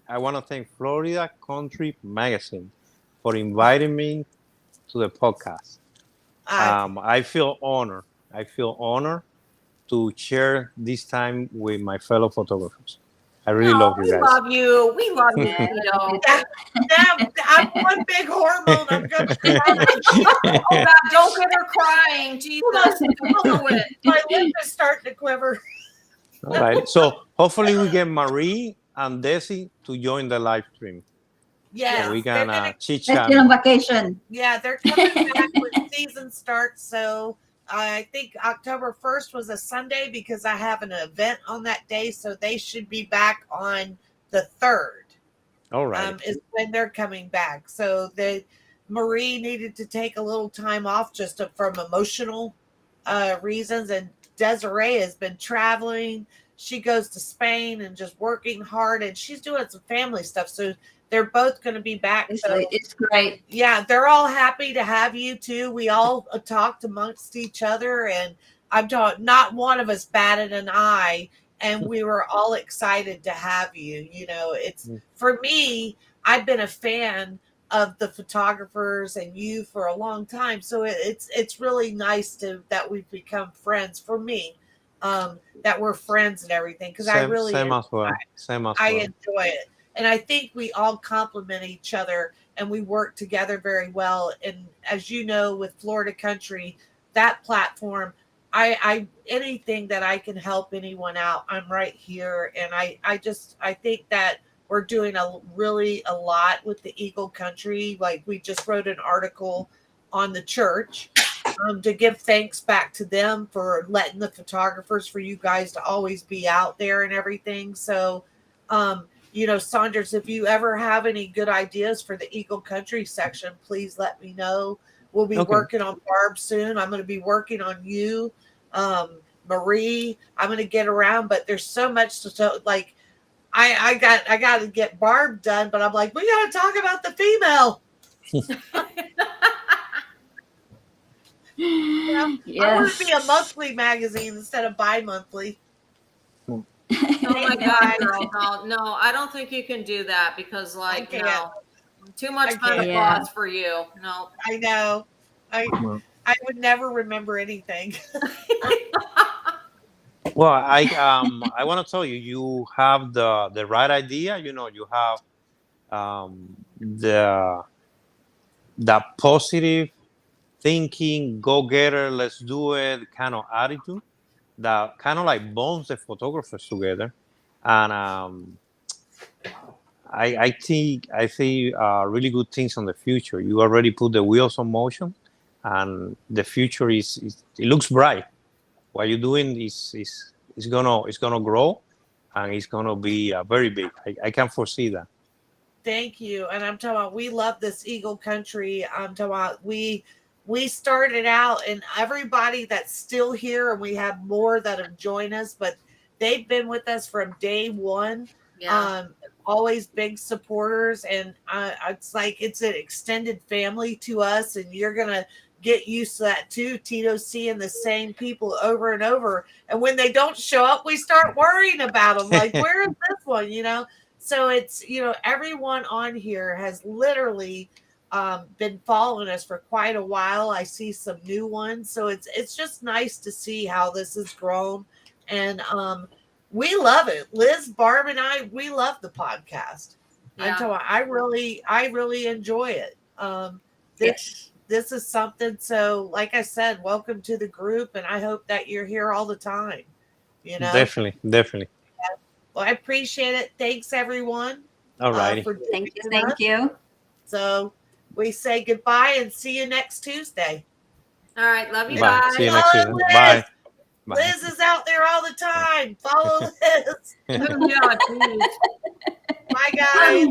[SPEAKER 3] I want to thank Florida Country Magazine for inviting me to the podcast. I feel honored. To share this time with my fellow photographers. I really love you guys.
[SPEAKER 4] We love you. We love you.
[SPEAKER 2] I'm one big hormone. I'm going to cry.
[SPEAKER 4] Oh God, don't get her crying. Jesus.
[SPEAKER 2] My lips are starting to quiver.
[SPEAKER 3] All right. So hopefully we get Marie and Desi to join the live stream.
[SPEAKER 2] Yeah,
[SPEAKER 3] So we can chit
[SPEAKER 1] Let's
[SPEAKER 3] chat.
[SPEAKER 1] get on vacation.
[SPEAKER 2] Yeah, they're coming back when season starts. So I think October 1st was a Sunday because I have an event on that day. So they should be back on the 3rd.
[SPEAKER 3] All right.
[SPEAKER 2] Is when they're coming back. So Marie needed to take a little time off just from emotional reasons. And Desiree has been traveling. She goes to Spain and just working hard. And she's doing some family stuff. So they're both going to be back. So
[SPEAKER 1] It's great.
[SPEAKER 2] yeah, they're all happy to have you too. We all talked amongst each other, and I'm talking, not one of us batted an eye, and we were all excited to have you. It's for me, I've been a fan of the photographers and you for a long time. So it's really nice that we've become friends for me, that we're friends and everything. Cause I really,
[SPEAKER 3] same as well.
[SPEAKER 2] I enjoy it. And I think we all complement each other and we work together very well. And as you know, with Florida Country, that platform, I anything that I can help anyone out, I'm right here. And I think that we're doing a lot with the Eagle Country. Like we just wrote an article on the church to give thanks back to them for letting the photographers, for you guys to always be out there and everything. So, you know, Saunders, if you ever have any good ideas for the Eagle Country section, please let me know. We'll be working on Barb soon. I'm going to be working on you, Marie. I'm going to get around, but there's so much to like. I got to get Barb done, but I'm like, we got to talk about the female.
[SPEAKER 1] Yes.
[SPEAKER 2] I want to be a monthly magazine instead of bi-monthly.
[SPEAKER 4] Oh my God, girl, no, I don't think you can do that because, like, no, too much menopause for you. No,
[SPEAKER 2] I know. I would never remember anything.
[SPEAKER 3] Well, I want to tell you, you have the right idea. You know, you have the positive thinking, go getter, let's do it kind of attitude that kind of like bonds the photographers together. And I see really good things on the future. You already put the wheels on motion, and the future is it looks bright. What you're doing is gonna grow, and it's gonna be very big. I can foresee that.
[SPEAKER 2] Thank you. And I'm talking about, we love this Eagle Country. I'm talking about, we started out, and everybody that's still here, and we have more that have joined us, but they've been with us from day one. Always big supporters, and it's like it's an extended family to us, and you're gonna get used to that too, Tito, seeing the same people over and over. And when they don't show up, we start worrying about them, like, where is this one, you know? So it's, you know, everyone on here has literally been following us for quite a while. I see some new ones, so it's just nice to see how this has grown. And we love it. Liz, Barb, and I, we love the podcast. I really enjoy it. This is something. So, like I said, welcome to the group, and I hope that you're here all the time. You know,
[SPEAKER 3] definitely.
[SPEAKER 2] Well, I appreciate it. Thanks, everyone.
[SPEAKER 3] All right.
[SPEAKER 1] Thank you.
[SPEAKER 2] So we say goodbye and see you next Tuesday.
[SPEAKER 4] All right, love you.
[SPEAKER 3] Bye.
[SPEAKER 4] Bye.
[SPEAKER 3] See you next Tuesday. Bye.
[SPEAKER 2] Liz is out there all the time. Follow Liz.
[SPEAKER 4] Yeah,
[SPEAKER 2] Bye, guys.